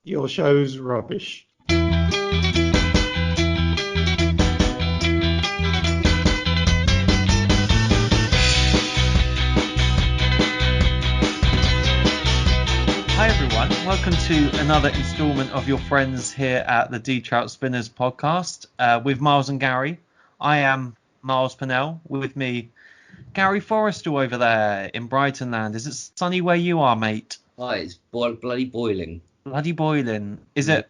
Your show's rubbish. Hi everyone, welcome to another instalment of your friends here at the Trout Spinners podcast with Miles and Gary. I am Miles Pennell. With me, Gary Forrestal over there in Brighton land. Is it sunny where you are, mate? Hi, it's bloody boiling. Bloody boiling. Is it?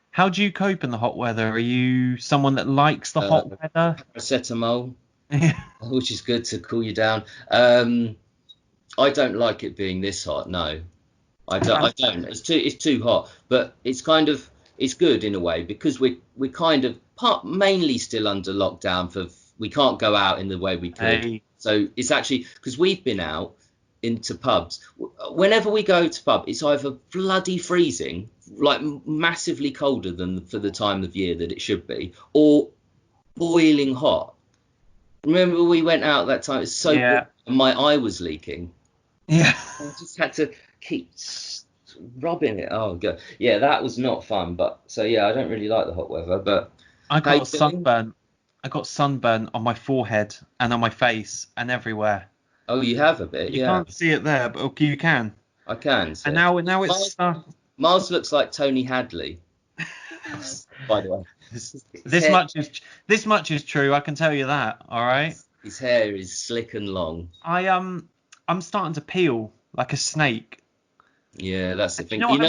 How do you cope in the hot weather? Are you someone that likes the hot weather? Paracetamol, Yeah. which is good to cool you down. I don't like it being this hot. No, I don't. It's too hot. But it's good in a way because we're kind of mainly still under lockdown. We can't go out in the way we could. Hey. So it's actually because we've been out into pubs. Whenever we go to pub, it's either bloody freezing, like massively colder than for the time of year that it should be, or boiling hot. Remember we went out that time? It's so Yeah. and my eye was leaking. Yeah. I just had to keep rubbing it. Oh god, yeah, that was not fun. But so yeah, I don't really like the hot weather. But I got sunburn. I got sunburn on my forehead and on my face and everywhere. oh, you have a bit. You Yeah, can't see it there, but you can. I can. See And it. now it's Miles looks like Tony Hadley. By the way, this much is true. I can tell you that. All right. his hair is slick and long. I'm starting to peel like a snake. Yeah, that's the thing. You know what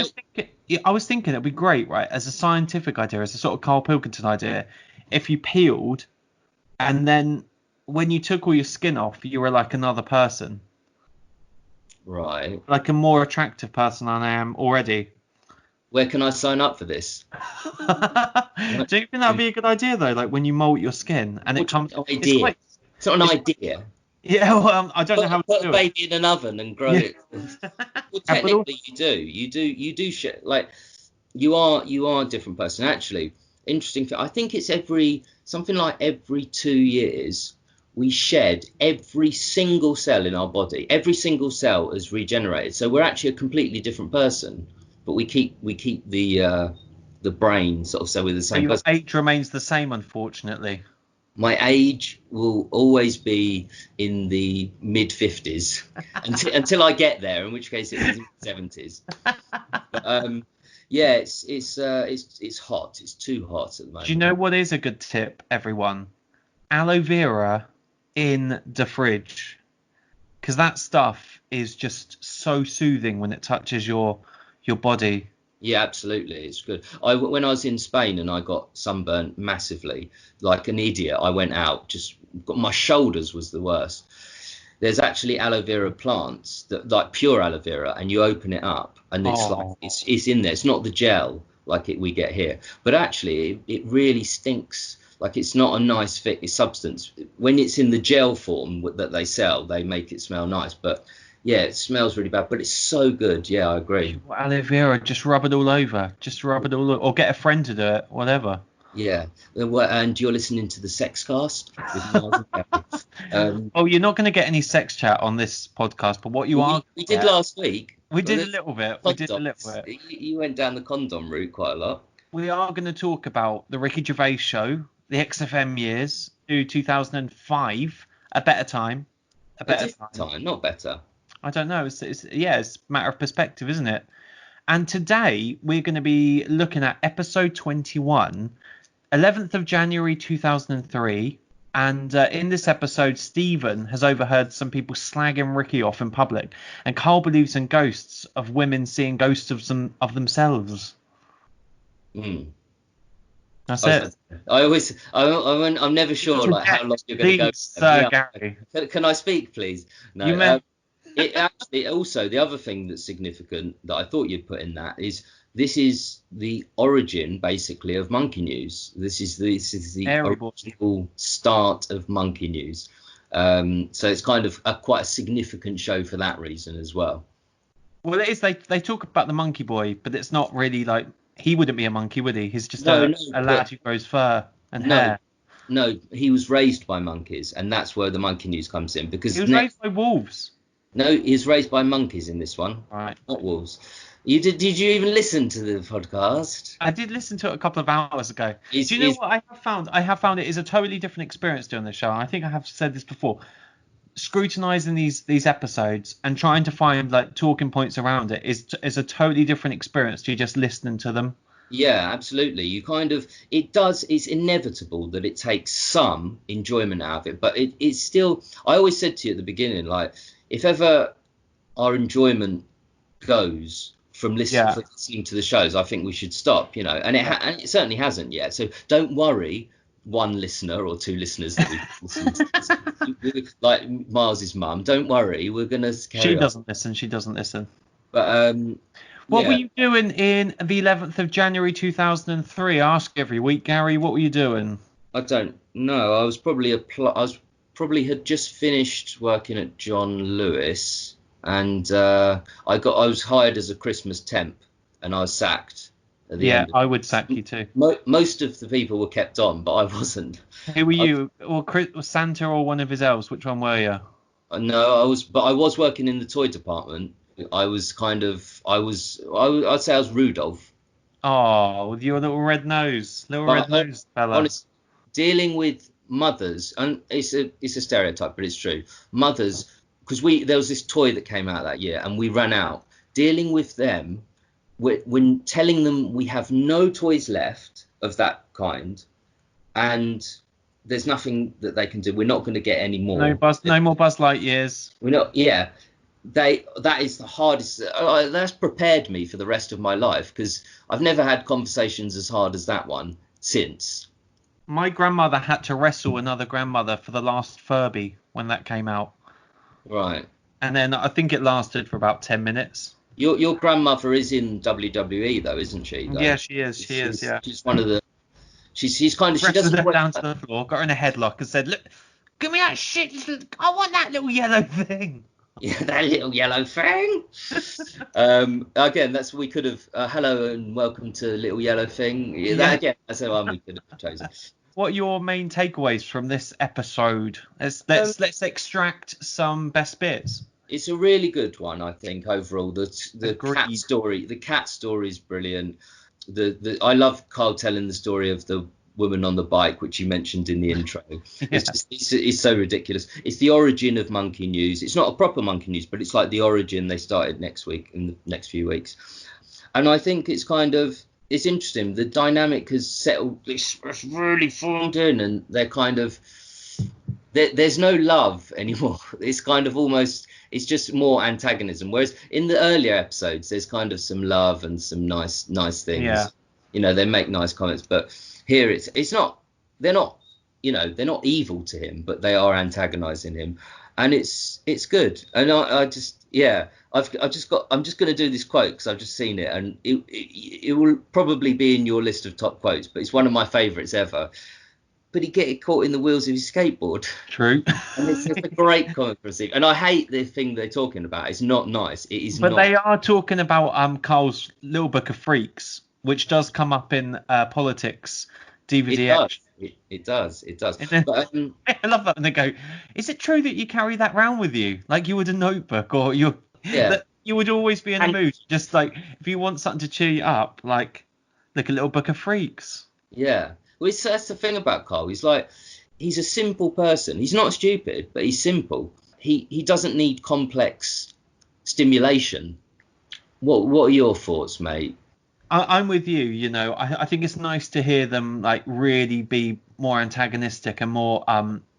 I was thinking it'd be great, right? As a scientific idea, as a sort of Carl Pilkington idea, if you peeled, and then when you took all your skin off, you were like another person, Right. like a more attractive person than I am already. Where can I sign up for this? Do you think that'd be a good idea though? Like when you mold your skin and it comes. Idea. It's not an idea. Yeah, well, I don't know how to Put do a it. baby in an oven and grow it. Well, technically, you do shit. Like you are a different person. Actually, interesting thing. I think it's something like every 2 years we shed every single cell in our body. Every single cell is regenerated. So we're actually a completely different person. But we keep the brain sort of so we're the same Your person. age remains the same, unfortunately. My age will always be in the mid 50s until I get there, in which case it was in the 70s. But, yeah, it's hot. It's too hot at the moment. Do you know what is a good tip, everyone? Aloe vera in the fridge, because that stuff is just so soothing when it touches your body. Yeah, absolutely. It's good. When I was in Spain and I got sunburnt massively, like an idiot, I went out, my shoulders was the worst. There's actually aloe vera plants that like pure aloe vera, and you open it up and it's like it's in there. It's not the gel like we get here, but actually it really stinks. Like it's not a nice thick substance. When it's in the gel form that they sell, they make it smell nice, but yeah, it smells really bad, but it's so good. Yeah, I agree. Aloe vera, just rub it all over. Just rub it all over. Or get a friend to do it, whatever. Yeah, and you're listening to the Sex Cast with Miles and Gary. Oh, you're not going to get any sex chat on this podcast, but what we did last week. We did a little bit. You went down the condom route quite a lot. We are going to talk about the Ricky Gervais show, the XFM years, 2005, a better time. Not better. I don't know. It's a matter of perspective, isn't it? And today we're going to be looking at episode 21, 11th of January 2003. And in this episode, Stephen has overheard some people slagging Ricky off in public. And Karl believes in ghosts of women seeing ghosts of themselves. That's it. I'm never sure like how long you're going to go. Gary. Can I speak, please? No. You may. It actually also the other thing that's significant that I thought you'd put in that is this is the origin basically of Monkey News. This is the original start of Monkey News. So it's kind of quite a significant show for that reason as well. Well, it is. They talk about the monkey boy, but it's not really like he wouldn't be a monkey, would he? He's just a lad who grows fur and hair. No, he was raised by monkeys, and that's where the Monkey News comes in because he was raised by wolves. No, he's raised by monkeys in this one, right? Not wolves. You did? Did you even listen to the podcast? I did listen to it a couple of hours ago. Do you know Is what I have found? I have found it is a totally different experience doing this show. I think I have said this before. Scrutinizing these episodes and trying to find like talking points around it is a totally different experience to just listening to them. Yeah, absolutely. You kind of, it does, it's inevitable that it takes some enjoyment out of it, but it's still, I always said to you at the beginning, like, if ever our enjoyment goes from Yeah. listening to the shows, I think we should stop, you know, and and it certainly hasn't yet. So don't worry, one listener or two listeners that we've listened to, like Miles's mum, don't worry, we're going to She carry on. doesn't listen. She doesn't listen. But What were yeah. you doing in the 11th of January 2003? I ask every week, Gary. What were you doing? I don't know. I was probably I was probably had just finished working at John Lewis, and I was hired as a Christmas temp, and I was sacked at the Yeah, end. I would sack you too. Most of the people were kept on, but I wasn't. Who were I, you? Or Santa or one of his elves? Which one were you? no, I was working in the toy department. I was kind of I'd say I was Rudolph. Oh, with your little red But nose fella. honestly, dealing with mothers, and it's a stereotype, but it's true. Mothers, because there was this toy that came out that year, and we ran out. Dealing with them, when telling them we have no toys left of that kind, and there's nothing that they can do. We're not going to get any more. No more Buzz Lightyears. We're not. Yeah, that is the hardest. That's prepared me for the rest of my life because I've never had conversations as hard as that one since. My grandmother had to wrestle another grandmother for the last Furby when that came out. Right. And then I think it lasted for about 10 minutes. Your grandmother is in WWE though, isn't she? Though? Yeah, she is. She is, yeah. She's one of the. She's kind of she Wrestled doesn't her wear, down to the floor, got her in a headlock and said, "Look, give me that shit. I want that little yellow thing." yeah, that little yellow thing. Again, that's we could have. Hello and welcome to Little Yellow Thing. Yeah, that Yeah. again, that's the one we could have chosen. What are your main takeaways from this episode? Let's extract some best bits. It's a really good one, I think. Overall, the cat Agreed. story, is brilliant. I love Karl telling the story of the woman on the bike, which you mentioned in the intro. Yeah. It's so ridiculous. It's the origin of Monkey News. It's not a proper Monkey News, but it's like the origin. They started next week in the next few weeks, and I think it's interesting. The dynamic has settled. It's really formed in, and they're kind of there's no love anymore. It's kind of almost. It's just more antagonism. Whereas in the earlier episodes, there's kind of some love and some nice things. Yeah. You know, they make nice comments, but here it's not. They're not. You know, they're not evil to him, but they are antagonizing him, and it's good. And I just I'm just going to do this quote because I've just seen it, and it will probably be in your list of top quotes, but it's one of my favorites ever. But he get caught in the wheels of his skateboard. True. And it's just a great comic relief. And I hate the thing they're talking about. It's not nice. It is But not. they are talking about Carl's Little Book of Freaks, which does come up in Politics DVD. It does. And then, But I love that when they go, "Is it true that you carry that round with you, like you would a notebook, or that you would always be in a mood, just like if you want something to cheer you up, like a Little Book of Freaks." yeah. Well, that's the thing about Karl. He's a simple person. He's not stupid, but he's simple. He doesn't need complex stimulation. What are your thoughts, mate? I'm with you. You know, I think it's nice to hear them like really be more antagonistic and more.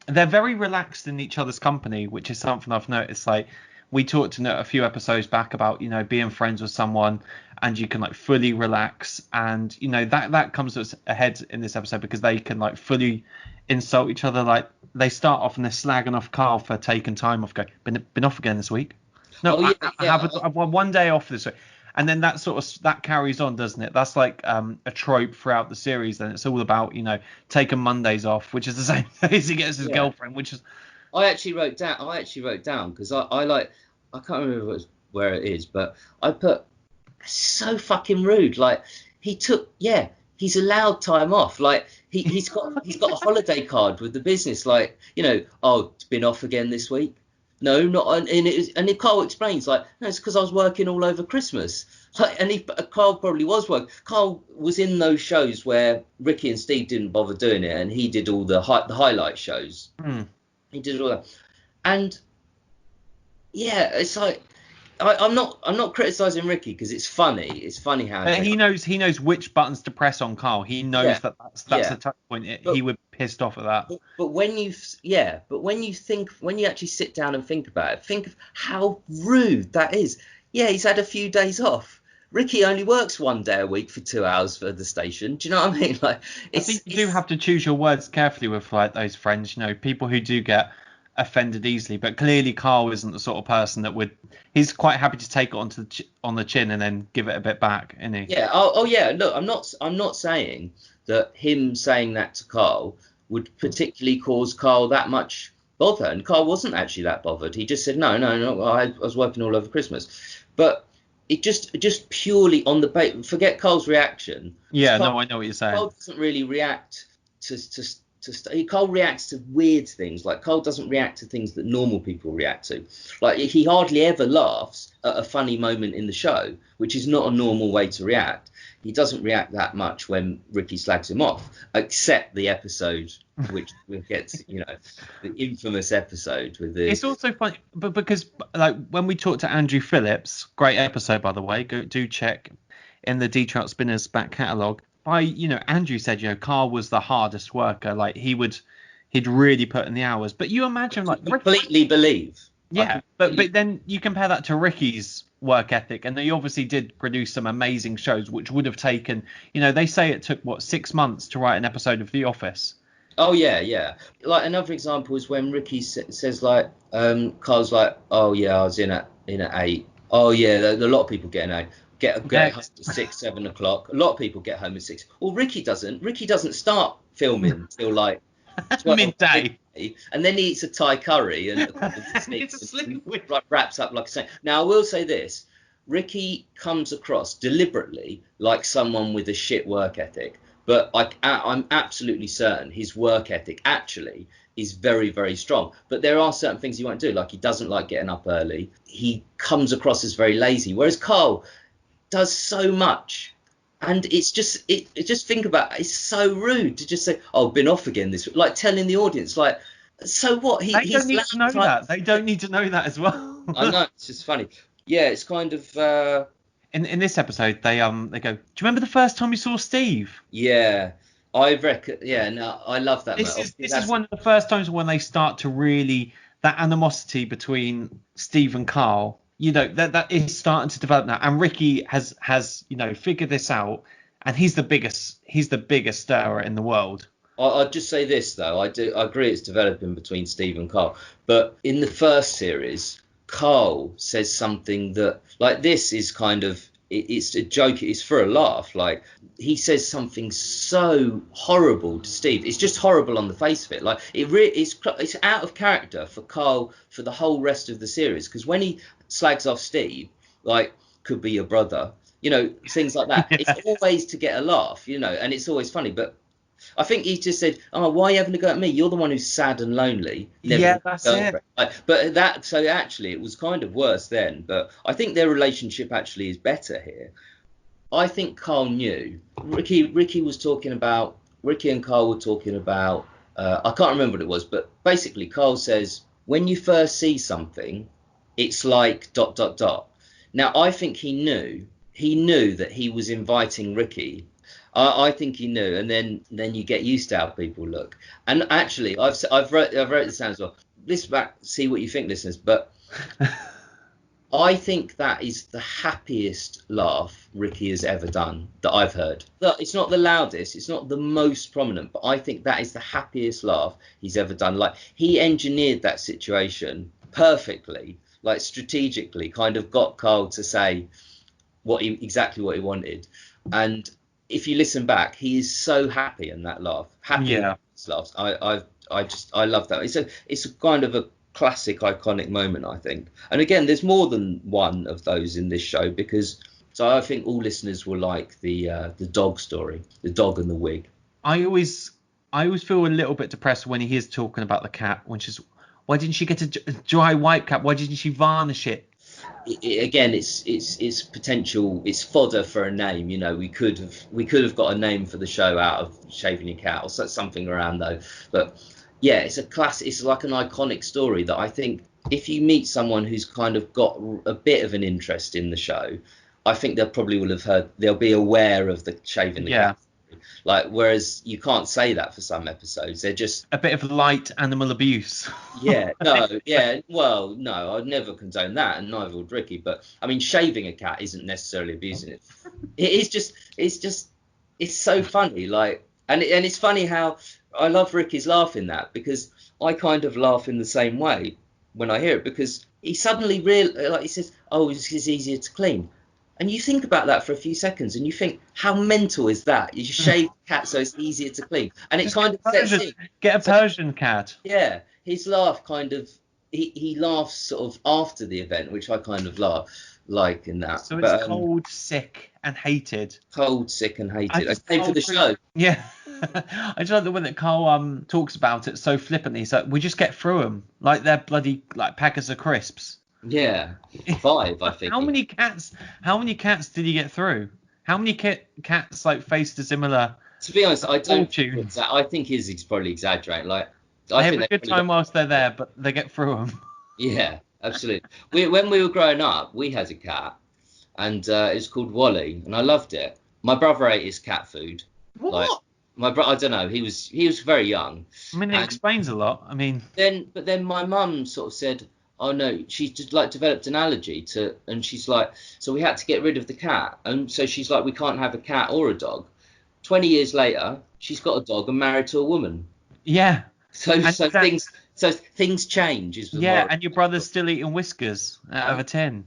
They're very relaxed in each other's company, which is something I've noticed. Like we talked in a few episodes back about, you know, being friends with someone and you can like fully relax, and you know that comes to us ahead in this episode because they can like fully insult each other. Like they start off and they're slagging off Karl for taking time off. Been off again this week. No, I have one day off this week. And then that carries on, doesn't it? That's like a trope throughout the series. Then it's all about, you know, taking Mondays off, which is the same day as he gets his girlfriend, which is. I actually wrote down because I can't remember where it is, but I put so fucking rude. Like he's allowed time off. Like he's got a holiday card with the business. Like, you know, oh, it's been off again this week. no, not, and it was, and Carl explains like, no, it's because I was working all over Christmas. Like, and Carl probably was working. Carl was in those shows where Ricky and Steve didn't bother doing it, and he did all the highlight shows. He did all that, and yeah, it's like I'm not criticizing Ricky because it's funny. It's funny how he knows which buttons to press on Carl. He knows that's a touch point. He would be pissed off at that. But when you actually sit down and think about it, think of how rude that is. Yeah, he's had a few days off. Ricky only works 1 day a week for 2 hours for the station. Do you know what I mean? Like, I think you do have to choose your words carefully with like those friends. You know, people who do get offended easily. But clearly, Karl isn't the sort of person that would. He's quite happy to take it on the chin and then give it a bit back, isn't he? Yeah. Oh yeah. Look, I'm not saying that him saying that to Karl would particularly cause Karl that much bother, and Karl wasn't actually that bothered. He just said no. I was working all over Christmas, but. It just purely on the forget Carl's reaction. Yeah, Carl, no, I know what you're saying. Carl doesn't really react Carl reacts to weird things. Like, Carl doesn't react to things that normal people react to. Like, he hardly ever laughs at a funny moment in the show, which is not a normal way to react. He doesn't react that much when Ricky slags him off, except the episode which we'll get to, the infamous episode with the. It's also funny, but because like when we talked to Andrew Phillips, great episode by the way, do check in the Trout Spinners back catalogue. Andrew said, Karl was the hardest worker. Like he'd really put in the hours. But you imagine like completely believe. Yeah, but then you compare that to Ricky's work ethic, and they obviously did produce some amazing shows, which would have taken, they say it took 6 months to write an episode of The Office. Oh yeah. Like, another example is when Ricky says like, Carl's like, oh yeah, I was in at 8. Oh yeah, a lot of people get an 8. Get home at 6, 7 o'clock. A lot of people get home at 6. Well, Ricky doesn't. Ricky doesn't start filming till like 12, midday. And then he eats a Thai curry and wraps up like a saint. Now, I will say this. Ricky comes across deliberately like someone with a shit work ethic. But I'm absolutely certain his work ethic actually is very, very strong. But there are certain things he won't do. Like, he doesn't like getting up early. He comes across as very lazy. Whereas Karl does so much. And it's just think about it, it's so rude to just say, oh, been off again this week. Like, telling the audience, like, so what? They don't need to know that. They don't need to know that as well. I know, it's just funny. Yeah, it's kind of in this episode they go, do you remember the first time you saw Steve? Yeah. I reckon, yeah, no, I love that. This is one of the first times when they start to really, that animosity between Steve and Karl, that is starting to develop now. And Ricky has figured this out, and he's the biggest stirrer in the world. I'll just say this though, I agree it's developing between Steve and Karl, but in the first series, Karl says something that, like, this is kind of, it's a joke, it's for a laugh. Like, he says something so horrible to Steve. It's just horrible on the face of it. Like, it's out of character for Karl for the whole rest of the series, because when he slags off Steve, like, could be your brother, things like that. It's always to get a laugh, and it's always funny. But I think he just said, oh, why are you having a go at me? You're the one who's sad and lonely. Yeah, that's it. So actually it was kind of worse then. But I think their relationship actually is better here. I think Karl knew. Ricky and Karl were talking about, I can't remember what it was, but basically Karl says, when you first see something, it's like ... Now, I think he knew that he was inviting Ricky. I think he knew, and then you get used to how people look. And actually, I've wrote this down as well. Listen back, see what you think, listeners. But I think that is the happiest laugh Ricky has ever done that I've heard. It's not the loudest, it's not the most prominent, but I think that is the happiest laugh he's ever done. Like, he engineered that situation perfectly, like strategically, kind of got Karl to say exactly what he wanted. And if you listen back, he is so happy in that laugh. Laughs. I love that. It's a kind of a classic, iconic moment, I think. And again, there's more than one of those in this show, because so I think all listeners will like the dog story, the dog and the wig. I always feel a little bit depressed when he is talking about the cat, which is Why didn't she get a dry wipe cap? Why didn't she varnish it? Again, it's potential. It's fodder for a name. You know, we could have got a name for the show out of Shaving Your Cat or something around though. But yeah, it's a classic. It's like an iconic story that I think if you meet someone who's kind of got a bit of an interest in the show, I think they'll probably will have heard. They'll be aware of the Shaving the Cat. Like, whereas you can't say that for some episodes. They're just a bit of light animal abuse. well, no, I'd never condone that, and neither would Ricky. But I mean, shaving a cat isn't necessarily abusing it. It's so funny. Like, and it's funny how I love Ricky's laugh in that, because I kind of laugh in the same way when I hear it, because he suddenly he says, "Oh, it's easier to clean." And you think about that for a few seconds, and you think, how mental is that? You just shave the cat so it's easier to clean, and it kind of sets in. Get a Persian cat. Yeah, his laugh kind of he laughs sort of after the event, which I kind of like in that. So it's cold, sick, and hated. Cold, sick, and hated. I came for the show. Yeah, I just like the way that Karl talks about it so flippantly. He's like, we just get through them like they're bloody like packets of crisps. Yeah, 5, I think. How many cats did he get through? How many cats like faced a similar? To be honest, I don't. I think he's probably exaggerating. Like, I think have a good time whilst they're there, but they get through them. Yeah, absolutely. When we were growing up, we had a cat, and it was called Wally, and I loved it. My brother ate his cat food. What? Like, my brother, I don't know. He was very young. I mean, it explains a lot. I mean. But then my mum sort of said, "Oh no," she just like developed an allergy to, and she's like, so we had to get rid of the cat, and so she's like, we can't have a cat or a dog. 20 years later, she's got a dog and married to a woman. Yeah. So things change. And your brother's still eating Whiskers out of a tin.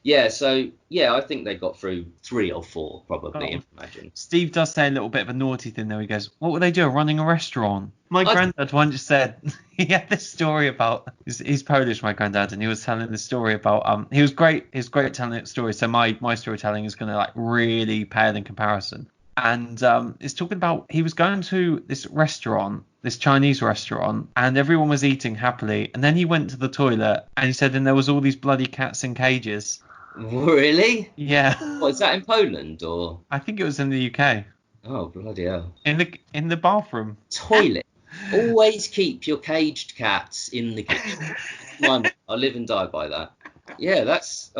Yeah, so yeah, I think they got through 3 or 4 probably. Imagine. Steve does say a little bit of a naughty thing though. He goes, "What would they do? Running a restaurant?" My granddad once said he had this story about. He's Polish, my granddad, and he was telling this story about. He was great. He's great telling stories. So my storytelling is going to like really pale in comparison. And it's talking about he was going to this restaurant, this Chinese restaurant, and everyone was eating happily. And then he went to the toilet and he said, and there was all these bloody cats in cages. Really? Yeah. What, is that in Poland or? I think it was in the UK. Oh bloody hell! In the bathroom. Toilet. Always keep your caged cats in the kitchen. I live and die by that. Yeah, that's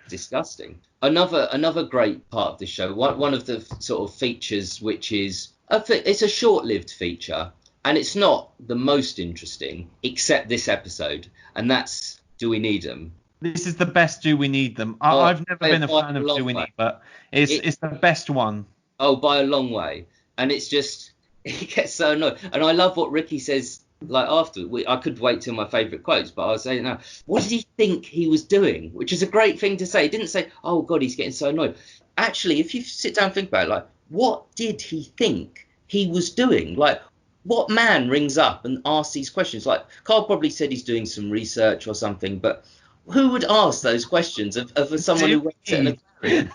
disgusting. Another great part of the show. One of the sort of features, which is it's a short-lived feature, and it's not the most interesting, except this episode, and that's Do We Need Them? This is the best Do We Need Them. I've never been a fan of Do We Need, but it's the best one. Oh, by a long way. And it's just, he gets so annoyed. And I love what Ricky says, like, after. I could wait till my favourite quotes, but I'll say it now. What did he think he was doing? Which is a great thing to say. He didn't say, oh, God, he's getting so annoyed. Actually, if you sit down and think about it, like, what did he think he was doing? Like, what man rings up and asks these questions? Like, Karl probably said he's doing some research or something, but who would ask those questions of someone who works at an aquarium?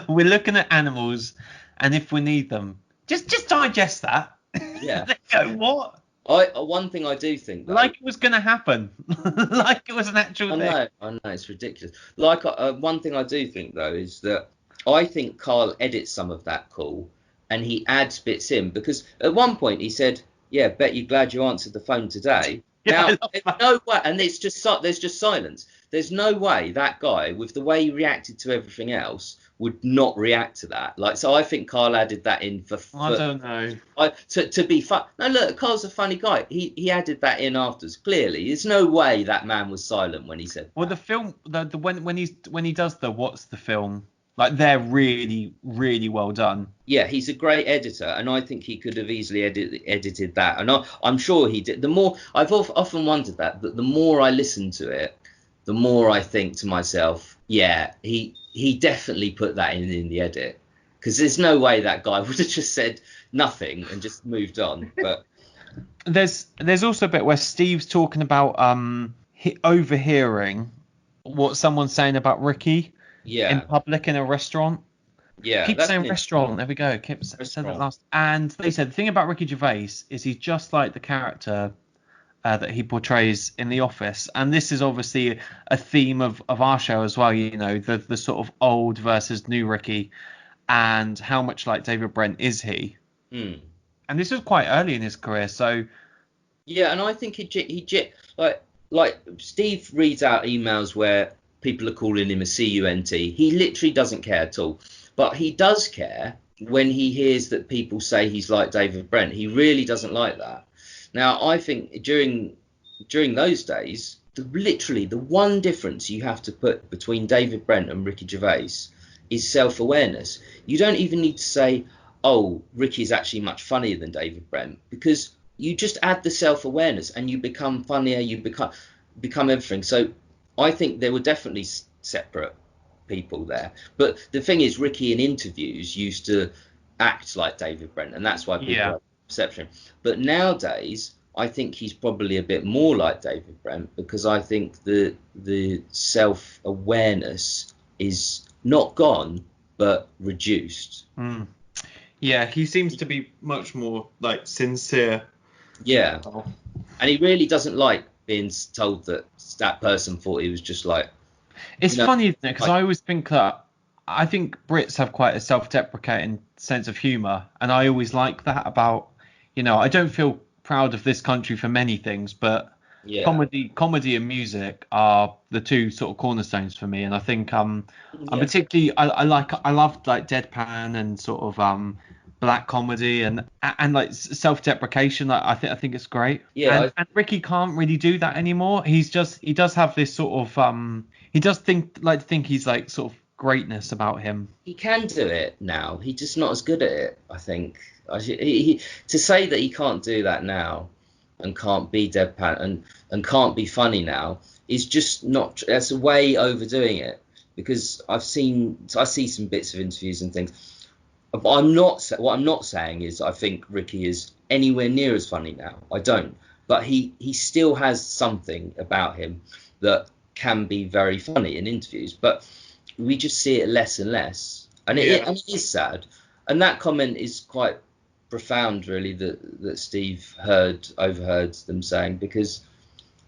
We're looking at animals, and if we need them, just digest that. Yeah. Go, what? One thing I do think, though, like it was going to happen, like it was an actual thing. I know, it's ridiculous. Like one thing I do think though is that I think Karl edits some of that call, and he adds bits in, because at one point he said, "Yeah, bet you're glad you answered the phone today." Yeah, now, there's no way, and there's just silence. There's no way that guy, with the way he reacted to everything else, would not react to that. Like, so I think Karl added that in for I don't know. To be fun. No, look, Karl's a funny guy. He added that in afterwards. Clearly, there's no way that man was silent when he said. Well, the film, when he does the what's the film, like they're really, really well done. Yeah, he's a great editor, and I think he could have easily edited that. And I'm sure he did. The more I've often wondered that the more I listen to it, the more I think to myself, yeah, he definitely put that in the edit, because there's no way that guy would have just said nothing and just moved on. But there's also a bit where Steve's talking about overhearing what someone's saying about Ricky in public in a restaurant. Yeah, keep saying restaurant. There we go. Said that last. And they said the thing about Ricky Gervais is he's just like the character that he portrays in The Office, and this is obviously a theme of our show as well. You know, the sort of old versus new Ricky, and how much like David Brent is he? Hmm. And this was quite early in his career, so Yeah, and I think like Steve reads out emails where people are calling him a cunt. He literally doesn't care at all, but he does care when he hears that people say he's like David Brent. He really doesn't like that. Now, I think during those days, literally the one difference you have to put between David Brent and Ricky Gervais is self-awareness. You don't even need to say, "Oh, Ricky's actually much funnier than David Brent," because you just add the self-awareness and you become funnier. You become everything. So I think there were definitely separate people there. But the thing is, Ricky in interviews used to act like David Brent, and that's why people yeah. have perception. But nowadays, I think he's probably a bit more like David Brent, because I think the self-awareness is not gone but reduced. Mm. Yeah, he seems to be much more like sincere. Yeah, and he really doesn't like being told that that person thought he was just like, It's you know, funny, isn't it? Because like, I always think that I think Brits have quite a self-deprecating sense of humor, and I always like that about, I don't feel proud of this country for many things, but yeah, comedy and music are the two sort of cornerstones for me, and I think I'm yeah, particularly I love like deadpan and sort of black comedy and like self-deprecation. Like I think it's great, yeah. and Ricky can't really do that anymore. He does have this sort of he does think he's like sort of greatness about him. He can do it now. He's just not as good at it, I think. To say that he can't do that now and can't be deadpan and can't be funny now is just not. That's way overdoing it, because I see some bits of interviews and things. But what I'm not saying is I think Ricky is anywhere near as funny now. I don't. But he still has something about him that can be very funny in interviews. But we just see it less and less, and it is sad. And that comment is quite profound, really, that Steve overheard them saying, because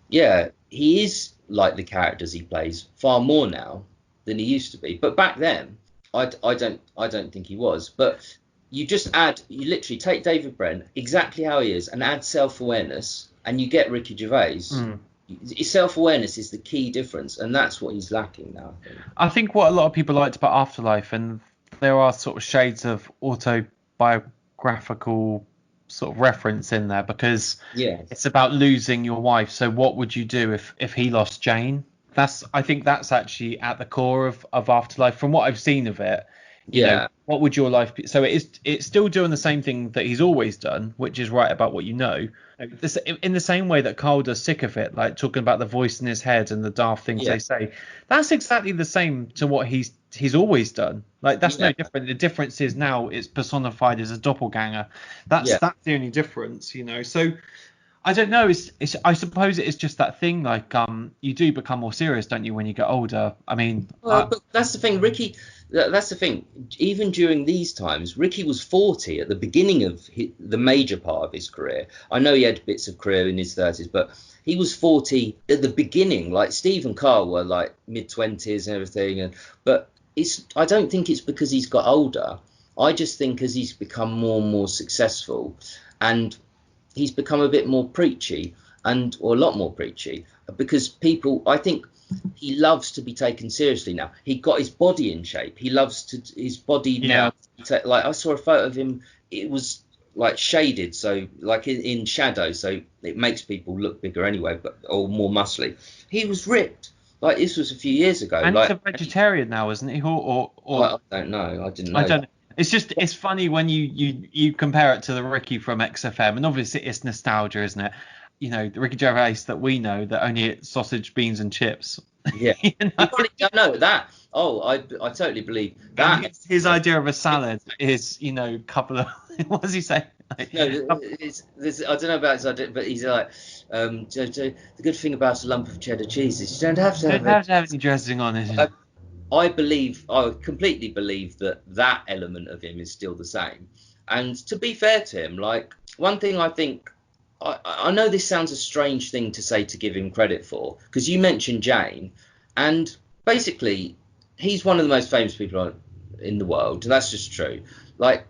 yeah, he is like the characters he plays far more now than he used to be. But back then, I don't think he was. But you literally take David Brent exactly how he is and add self-awareness, and you get Ricky Gervais. Mm. Self-awareness is the key difference, and that's what he's lacking now, I think. I think what a lot of people liked about Afterlife, and there are sort of shades of autobiographical sort of reference in there, because Yeah, it's about losing your wife. So what would you do if he lost Jane? I think that's actually at the core of Afterlife, from what I've seen of it. yeah, What would your life be? So it's still doing the same thing that he's always done, which is write about what you know. In the same way that Karl does Sick of It, like talking about the voice in his head and the daft things yeah, they say. That's exactly the same to what he's always done. Like that's yeah, no different. The difference is now it's personified as a doppelganger. yeah. That's the only difference. So I don't know. It's I suppose it is just that thing. Like you do become more serious, don't you, when you get older? I mean, Well, but that's the thing, Ricky. That's the thing. Even during these times, Ricky was 40 at the beginning of the major part of his career. I know he had bits of career in his 30s, but he was 40 at the beginning. Like Steve and Karl were like mid-20s and everything. But I don't think it's because he's got older. I just think as he's become more and more successful, and he's become a bit more preachy, or a lot more preachy, because I think he loves to be taken seriously now. He got his body in shape. He loves his body yeah. now. Like I saw a photo of him. It was like shaded, so like in shadow, so it makes people look bigger anyway, or more muscly. He was ripped. Like this was a few years ago. And he's Like a vegetarian now, isn't he? Or I don't know. I didn't I know don't that. know. It's funny when you compare it to the Ricky from XFM, and obviously it's nostalgia, isn't it? The Ricky Gervais that we know, that only ate sausage, beans, and chips. Yeah. you He know? probably don't know that. Oh, I totally believe And that. his idea of a salad is, couple of what does he say? Like, No, I don't know about his idea, but he's like, the good thing about a lump of cheddar cheese is you don't have to don't have it. have to have any dressing on it. I completely believe that element of him is still the same. And to be fair to him, like one thing I think I know this sounds a strange thing to say to give him credit for, because you mentioned Jane, and basically he's one of the most famous people in the world, and that's just true. Like,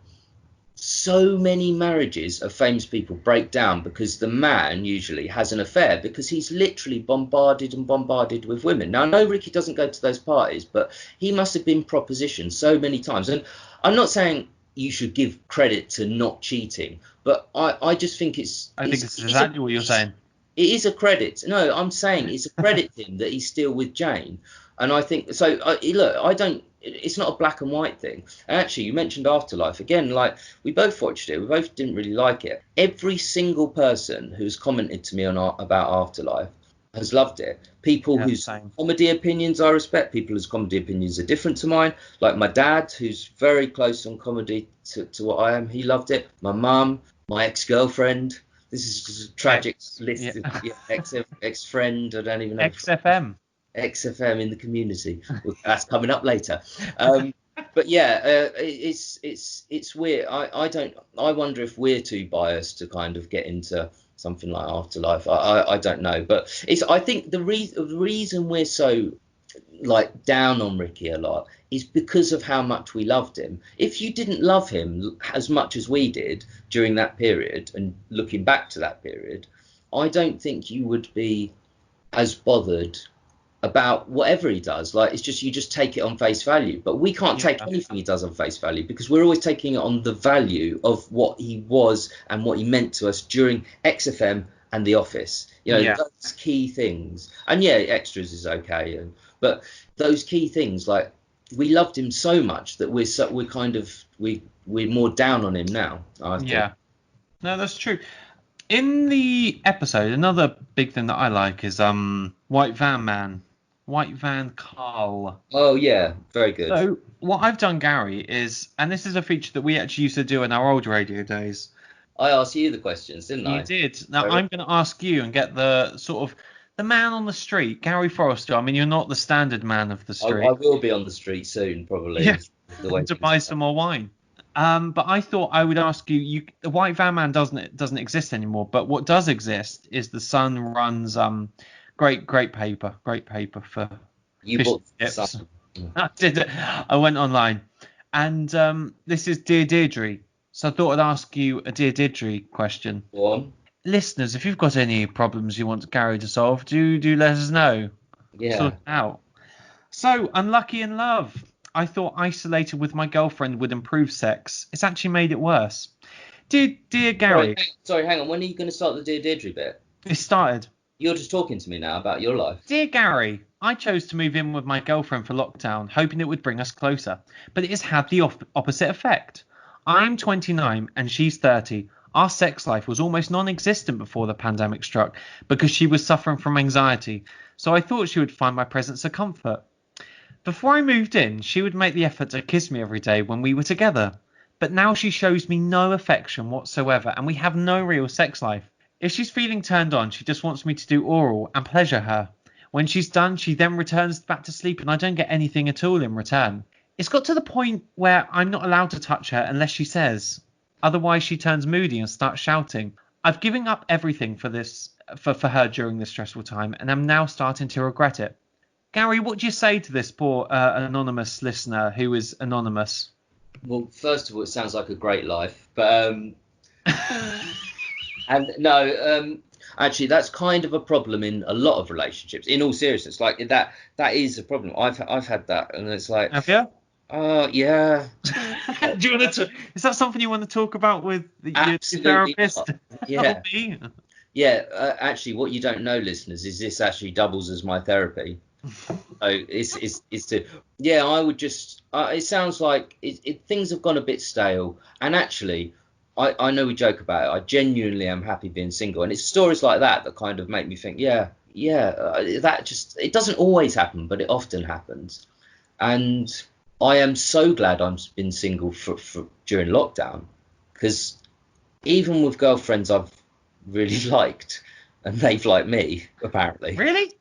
so many marriages of famous people break down because the man usually has an affair, because he's literally bombarded and bombarded with women. Now, I know Ricky doesn't go to those parties, but he must have been propositioned so many times. And I'm not saying you should give credit to not cheating, but I just think I think it's exactly what you're saying. it is a credit. No, I'm saying it's a credit to him that he's still with Jane. And I think so. Look, I don't. It's not a black and white thing. And actually, you mentioned Afterlife again. Like, we both watched it. We both didn't really like it. Every single person who's commented to me about Afterlife has loved it. People whose comedy opinions I respect. People whose comedy opinions are different to mine. Like my dad, who's very close on comedy to what I am. He loved it. My mum, my ex-girlfriend. This is just a tragic list of ex-friend. I don't even know. XFM in the community. That's coming up later. But yeah, it's weird. I wonder if we're too biased to kind of get into something like Afterlife. I don't know, but I think the reason we're so like down on Ricky a lot is because of how much we loved him. If you didn't love him as much as we did during that period, and looking back to that period, I don't think you would be as bothered about whatever he does. Like, it's just, you just take it on face value. But we can't take anything he does on face value, because we're always taking it on the value of what he was and what he meant to us during XFM and The Office. You know, those key things. And yeah, Extras is okay, but those key things, like, we loved him so much that we're more down on him now, I think. Yeah, no, that's true. In the episode, another big thing that I like is White Van Karl. Oh yeah, very good. So what I've done, Gary, is, and this is a feature that we actually used to do in our old radio days. I asked you the questions, didn't I? You did. Now I'm going to ask you and get the sort of the man on the street, Gary Forrester. I mean, you're not the standard man of the street. I will be on the street soon, probably. Yeah, to buy some more wine. But I thought I would ask you. The White Van Man doesn't exist anymore. But what does exist is the Sun runs great paper for. You bought the Sun. I did it. I went online, and this is Dear Deirdre. So I thought I'd ask you a Dear Deirdre question. Go on. Listeners, if you've got any problems you want Gary to solve, do let us know. Yeah. Sort it out. So, unlucky in love. I thought isolated with my girlfriend would improve sex. It's actually made it worse. Dear Gary. Sorry, hang on. When are you going to start the Dear Deirdre bit? It started. You're just talking to me now about your life. Dear Gary, I chose to move in with my girlfriend for lockdown, hoping it would bring us closer. But it has had the opposite effect. I'm 29 and she's 30. Our sex life was almost non-existent before the pandemic struck because she was suffering from anxiety. So I thought she would find my presence a comfort. Before I moved in, she would make the effort to kiss me every day when we were together. But now she shows me no affection whatsoever and we have no real sex life. If she's feeling turned on, she just wants me to do oral and pleasure her. When she's done, she then returns back to sleep and I don't get anything at all in return. It's got to the point where I'm not allowed to touch her unless she says. Otherwise, she turns moody and starts shouting. I've given up everything for her during this stressful time, and I'm now starting to regret it. Gary, what do you say to this poor anonymous listener who is anonymous? Well, first of all, it sounds like a great life, but and no, actually, that's kind of a problem in a lot of relationships. In all seriousness, like that is a problem. I've had that, and it's like. Have you? Yeah. Do you want to? Is that something you want to talk about with your therapist? Yeah. Yeah. Actually, what you don't know, listeners, is this actually doubles as my therapy. So it's to. Yeah, I would just. It sounds like things have gone a bit stale, and actually, I know we joke about it. I genuinely am happy being single, and it's stories like that kind of make me think. That just it doesn't always happen, but it often happens, and. I am so glad I've been single for during lockdown, because even with girlfriends I've really liked and they've liked me, apparently. Really?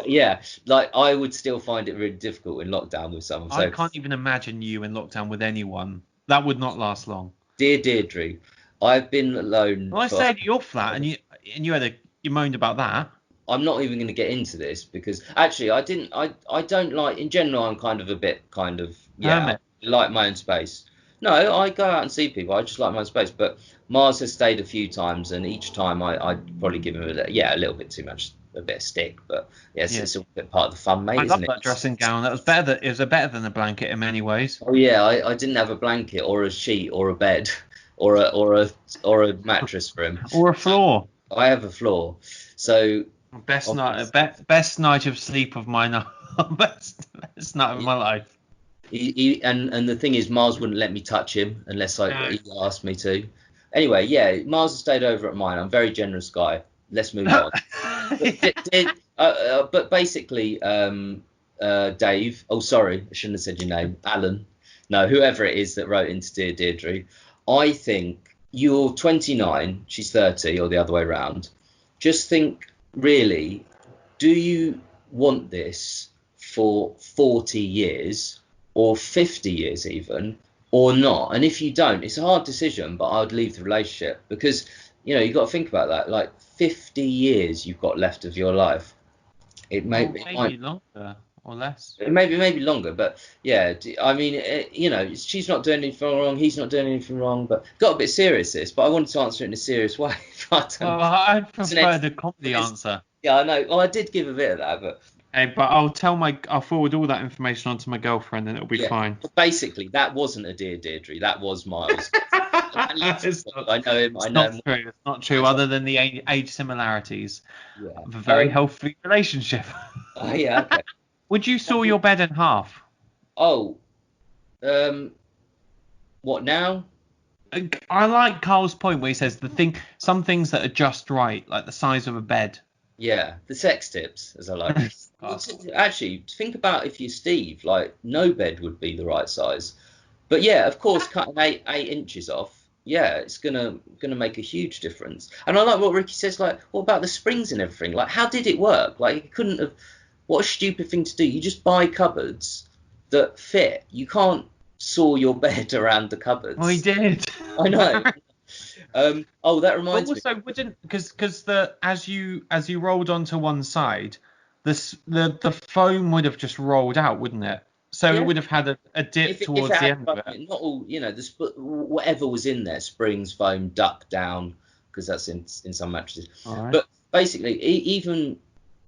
Yeah, like I would still find it really difficult in lockdown with someone. I can't even imagine you in lockdown with anyone. That would not last long. Dear Deirdre, I've been alone. Well, I stayed at your flat and you moaned about that. I'm not even going to get into this because actually I don't like, in general, I'm kind of a bit Hermit. I like my own space. No, I go out and see people. I just like my own space. But Mars has stayed a few times, and each time I'd probably give him a little bit too much, a bit of stick. But yes, Yeah. it's a bit part of the fun, mate, I isn't love it? that dressing gown. That was better. It was better than a blanket in many ways. Oh yeah, I didn't have a blanket or a sheet or a bed or a mattress for him. Or a floor. I have a floor, so Best night of sleep of my life. best night of my life. And the thing is, Mars wouldn't let me touch him unless No. he asked me to. Anyway, yeah, Mars has stayed over at mine. I'm a very generous guy. Let's move on. But basically, Dave. Oh, sorry, I shouldn't have said your name, Alan. No, whoever it is that wrote into Dear Deirdre. I think you're 29, she's 30, or the other way around. Just think, really, do you want this for 40 years or 50 years even, or not? And if you don't, it's a hard decision, but I'd leave the relationship because, you've got to think about that. Like 50 years you've got left of your life. Maybe longer or less. Maybe longer, but yeah, I mean, she's not doing anything wrong, he's not doing anything wrong, but got a bit serious this, but I wanted to answer it in a serious way. I prefer the comedy answer. Yeah, I know. Well, I did give a bit of that, but Hey, but I'll forward all that information onto my girlfriend and it'll be fine. But basically, that wasn't a Dear Deirdre, that was Miles. I know him. It's not true, other than the age similarities of a very healthy relationship. Yeah, okay. Would you saw your bed in half? Oh, what now? I like Karl's point where he says some things that are just right, like the size of a bed. Yeah, the sex tips, as I like. Actually, think about if you're Steve, like no bed would be the right size. But yeah, of course, cutting eight inches off, yeah, it's gonna make a huge difference. And I like what Ricky says, like, what about the springs and everything? Like, how did it work? Like, it couldn't have. What a stupid thing to do. You just buy cupboards that fit. You can't saw your bed around the cupboards. Oh, he did. I know. That reminds me. But also, wouldn't because as you rolled onto one side, the foam would have just rolled out, wouldn't it? So it would have had a dip towards the end of it. Not all, whatever was in there, springs, foam, duck down, because that's in some mattresses. Right. But basically, even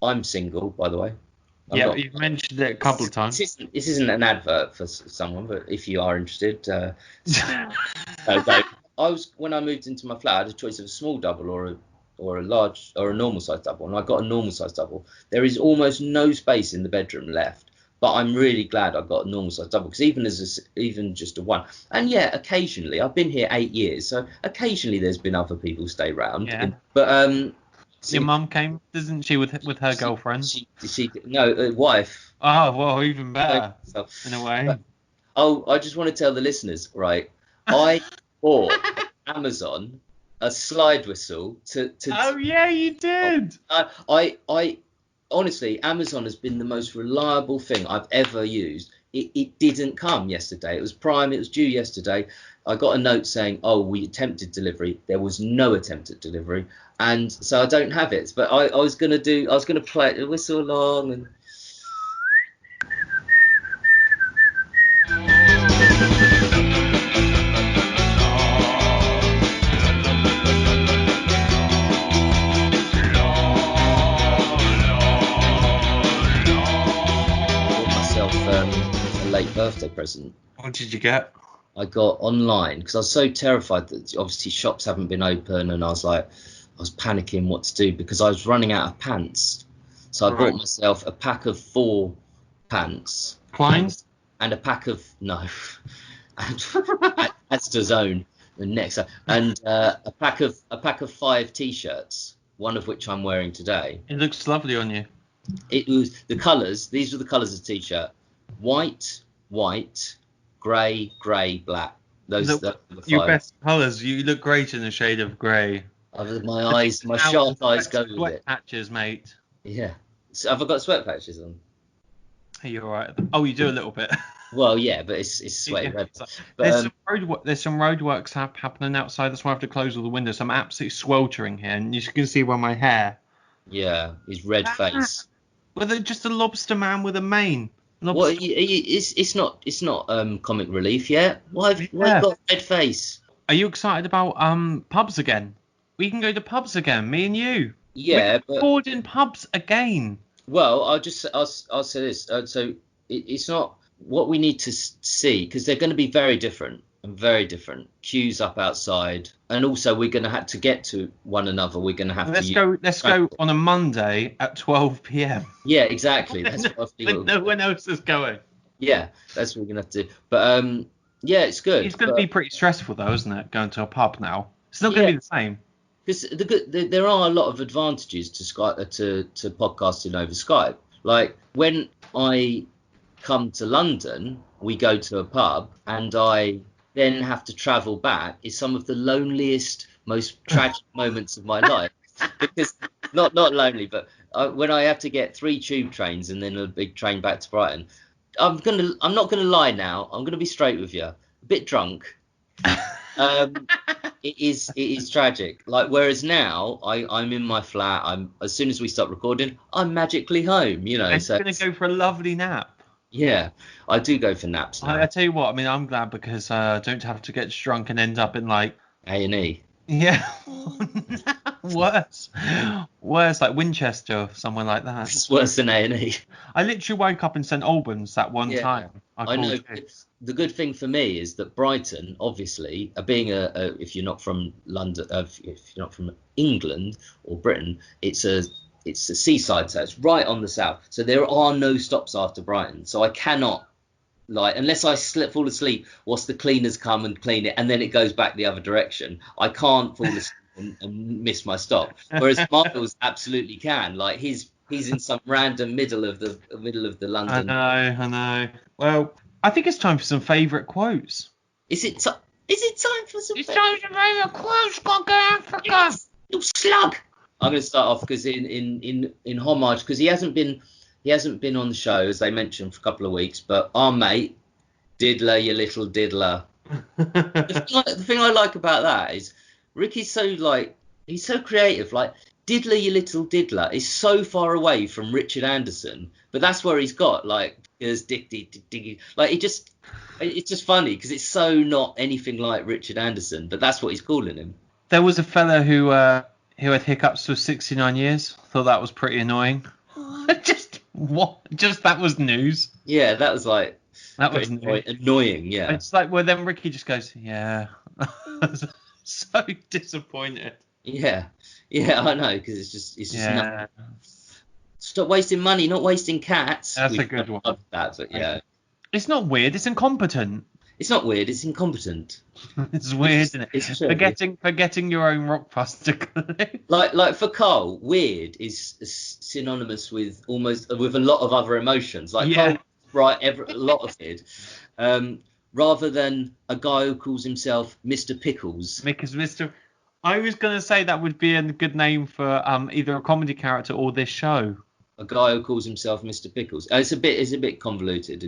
I'm single, by the way. You've mentioned it a couple of times. This isn't an advert for someone, but if you are interested, when I moved into my flat, I had a choice of a small double or a large or a normal size double, and I got a normal size double. There is almost no space in the bedroom left, but I'm really glad I got a normal size double because even just a one, and yeah, occasionally I've been here 8 years, so occasionally there's been other people stay round. Yeah. But your mum came, doesn't she, with her girlfriend? Wife. Oh well, even better in a way. I just want to tell the listeners, right? I bought Amazon a slide whistle to. Oh yeah, you did. I honestly, Amazon has been the most reliable thing I've ever used. It didn't come yesterday. It was Prime. It was due yesterday. I got a note saying, "Oh, we attempted delivery." There was no attempt at delivery, and so I don't have it. But I was gonna play it, whistle along and. Late birthday present. What did you get? I got online because I was so terrified that obviously shops haven't been open, and I was panicking what to do because I was running out of pants. So I bought myself a pack of 4 pants. Kleins? And a pack of that's the zone. The next and a pack of 5 t-shirts, one of which I'm wearing today. It looks lovely on you. It was the colours. These were the colours of the t-shirt: white, grey, black. Those are the 5. Your best colours. You look great in the shade of grey. My sharp eyes go with sweat it. patches, mate. Yeah. So have I got sweat patches on? You're all right. Oh, you do a little bit. Well, yeah, but it's sweaty Yeah, weather. it's like- But there's some road works happening outside. That's why I have to close all the windows. I'm absolutely sweltering here, and you can see by my hair. yeah, his red face. Well, just a lobster man with a mane. What? Lobster. It's not comic relief yet. Why you Yeah. got a red face? Are you excited about pubs again? We can go to pubs again, me and you. We Yeah, can but record in pubs again. well, I'll say this. So it's not what we need to see, because they're going to be very different and very different. Queues up outside, and also we're going to have to get to one another. We're going to have to Let's use go. Let's go on a Monday at 12 p.m. Yeah, exactly. That's what I feel. when no one else is going. Yeah, that's what we're gonna have to do. But yeah, it's good. It's going to be pretty stressful though, isn't it? Going to a pub now. It's not going Yeah, to be the same. because there are a lot of advantages to Skype to podcasting over Skype. Like when I come to London, we go to a pub, and I then have to travel back. Is some of the loneliest, most tragic moments of my life. Because not lonely, but when I have to get 3 tube trains and then a big train back to Brighton, I'm not gonna lie now. I'm gonna be straight with you. A bit drunk. It is tragic. Like, whereas now I'm in my flat. As soon as we stop recording, I'm magically home. You know. And So you're going to go for a lovely nap. yeah, I do go for naps now. I tell you what. I mean, I'm glad because I don't have to get drunk and end up in like A&E. yeah, worse, like Winchester or somewhere like that. It's worse than A&E. I literally woke up in St Albans that one Yeah, time. I know. called you. The good thing for me is that Brighton, obviously, being if you're not from London, if you're not from England or Britain, it's a seaside, so it's right on the south. So there are no stops after Brighton. So I cannot, like, unless I fall asleep whilst the cleaners come and clean it, and then it goes back the other direction. I can't fall asleep and miss my stop. Whereas Miles absolutely can. Like he's in some random middle of the London. I know. Well, I think it's time for some favourite quotes. Is it time for some? It's time for favourite quotes. Got Africa. Yes, you slug. I'm going to start off because in homage, because he hasn't been on the show, as they mentioned, for a couple of weeks. But our mate, Diddler, you little diddler. The thing I like about that is Ricky's he's so creative. Like, Diddler, you little diddler is so far away from Richard Anderson, but that's where he's got like his dick. Like it's just funny because it's so not anything like Richard Anderson, but that's what he's calling him. There was a fella who had hiccups for 69 years. Thought that was pretty annoying. Just that was news. Yeah, that was like annoying. Yeah, it's like, well, then Ricky just goes, yeah. So disappointed. Yeah, I know, because it's just yeah. Stop wasting money, not wasting cats. That's a good one. That, but yeah. It's not weird. It's incompetent. It's not weird. It's incompetent. It's weird, isn't it? It's true. Forgetting your own rock plastic. like for Karl, weird is synonymous with a lot of other emotions. Like Karl, right, a lot of it. Rather than a guy who calls himself Mr. Pickles. Because I was going to say that would be a good name for either a comedy character or this show. A guy who calls himself Mr. Pickles. It's a bit convoluted.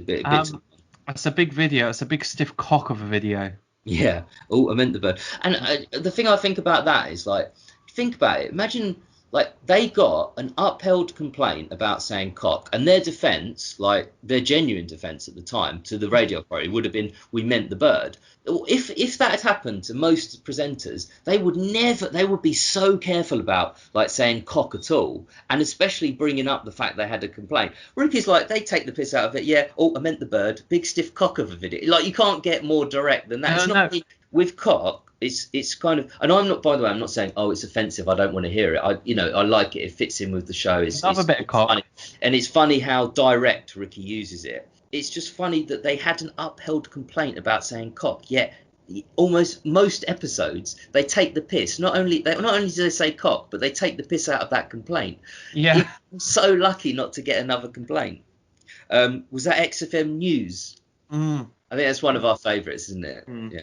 It's a big video. It's a big stiff cock of a video. Yeah. Oh, I meant the bird. And the thing I think about that is, like, think about it. Imagine, like, they got an upheld complaint about saying cock, and their defence, like their genuine defence at the time to the radio operator, would have been, we meant the bird. If that had happened to most presenters, they would be so careful about, like, saying cock at all, and especially bringing up the fact they had a complaint. Ricky's like, they take the piss out of it. Yeah, oh, I meant the bird. Big stiff cock of a video. Like, you can't get more direct than that. No. With cock. It's kind of, and I'm not, by the way, I'm not saying, oh, it's offensive, I don't want to hear it. I like it. It fits in with the show. It's a bit of cock. Funny. And it's funny how direct Ricky uses it. It's just funny that they had an upheld complaint about saying cock, yet almost most episodes they take the piss. Not only do they say cock, but they take the piss out of that complaint. Yeah. I'm so lucky not to get another complaint. Was that XFM News? I think that's one of our favourites, isn't it? Yeah.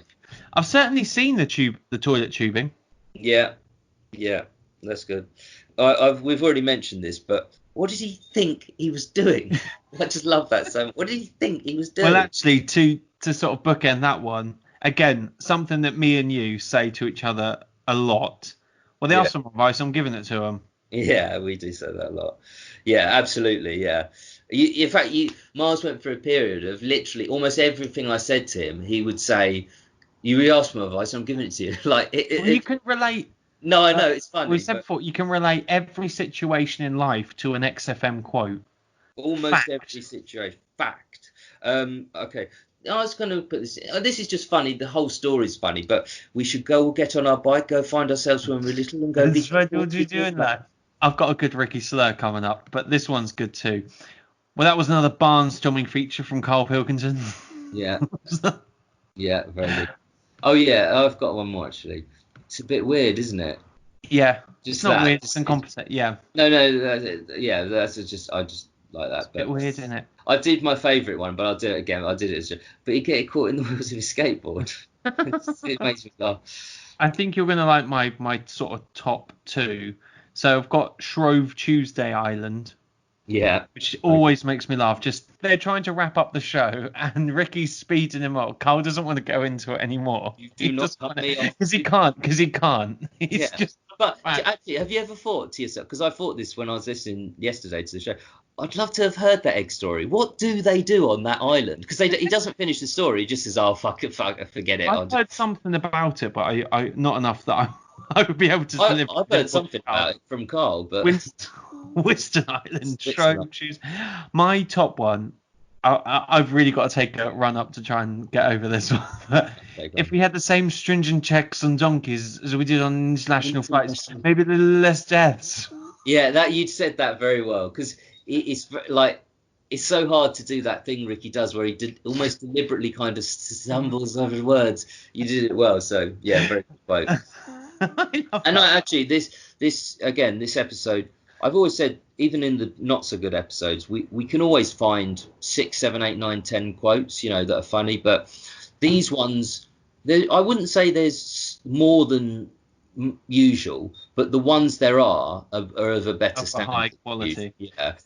I've certainly seen the toilet tubing. Yeah, that's good. We've already mentioned this, but What did he think he was doing? I just love that so much. What did he think he was doing? Well, actually, to sort of bookend that one, again, something that me and you say to each other a lot. Well, they Yeah. ask for advice, I'm giving it to them. Yeah, we do say that a lot. Yeah, absolutely. Yeah. In fact, Miles went through a period of literally almost everything I said to him, he would say, "You really asked for my advice, I'm giving it to you." Like Well, you can relate. no, I Uh, know it's we funny, said but before, you can relate every situation in life to an XFM quote. almost every Fact. situation. Fact. Okay. I was going to put this. This is just funny. The whole story is funny, but we should go get on our bike, go find ourselves when we're little, and go be. That's right, what are you doing, lad? I've got a good Ricky Slur coming up, but this one's good too. Well, that was another barnstorming feature from Carl Pilkington. Yeah, yeah, very good. Oh yeah, I've got one more actually. It's a bit weird, isn't it? Yeah, it's Just not that. weird, it's incompetent. Yeah, No, no, yeah, that's just I just like it's that. a bit But weird, isn't it? I did my favourite one, but I'll do it again. I did it as just, but he get caught in the wheels of his skateboard. It makes me laugh. I think you're gonna like my sort of top two. So I've got Shrove Tuesday Island, Yeah. which Okay. always makes me laugh. Just they're trying to wrap up the show, and Ricky's speeding him up. Carl doesn't want to go into it anymore. You He do not doesn't cut want me to off. because he can't. Because he can't. He's Yeah. just But back. actually, have you ever thought to yourself? Because I thought this when I was listening yesterday to the show. I'd love to have heard that egg story. What do they do on that island? Because he doesn't finish the story. He just says, "Oh fuck it, forget it." I've heard something about it, but I not enough that I would be able to deliver. I've heard something about it from Karl, but Winston, Winston Island, Switzerland. Shrove Tuesday. My top one. I've really got to take a run up to try and get over this one. But Okay, go if on. we had the same stringent checks on donkeys as we did on international flights, International. maybe a little less deaths. Yeah, that you said that very well because like it's so hard to do that thing Ricky does where he almost deliberately kind of stumbles over the words. You did it well, so yeah, very good quote. I love And that. actually, this again, this episode, I've always said, even in the not so good episodes, we can always find 6, 7, 8, 9, 10 quotes, that are funny. But these ones, I wouldn't say there's more than usual, but the ones there are of a better Of a high standard. quality. Yeah.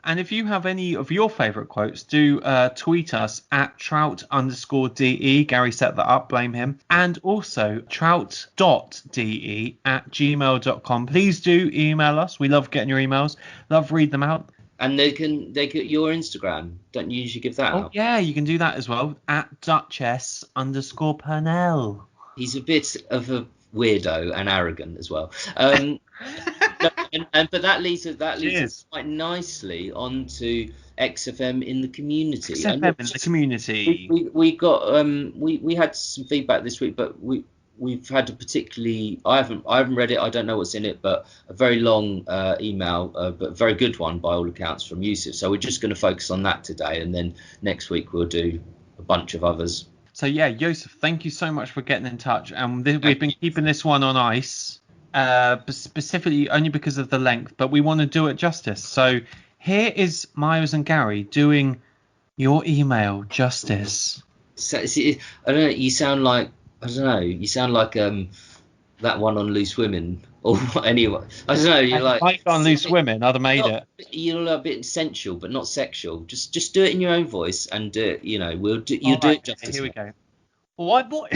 And if you have any of your favourite quotes, do tweet us at Trout_DE. Gary set that up, blame him. And also Trout.de@gmail.com. Please do email us. We love getting your emails. Love read them out. And they can your Instagram. Don't you usually give that Oh, out? yeah, you can do that as well. At Duchess_Purnell. He's a bit of a weirdo and arrogant as well. No, but that leads us Cheers. quite nicely onto XFM in the community. And XFM in the community. we got we had some feedback this week, but we've had a particularly I haven't read it. I don't know what's in it, but a very long email, but very good one by all accounts from Yusuf. So we're just going to focus on that today, and then next week we'll do a bunch of others. So yeah, Yusuf, thank you so much for getting in touch. And we've been keeping this one on ice, specifically only because of the length, but we want to do it justice. So here is Miles and Gary doing your email justice. So, see, I don't know. You sound like that one on Loose Women or anyway. I don't know. You're like Mike on Loose Women, I'd have made it. You're a bit sensual, but not sexual. Just do it in your own voice, and do it. We'll do. All Do right, it justice. here we go. Why, boy?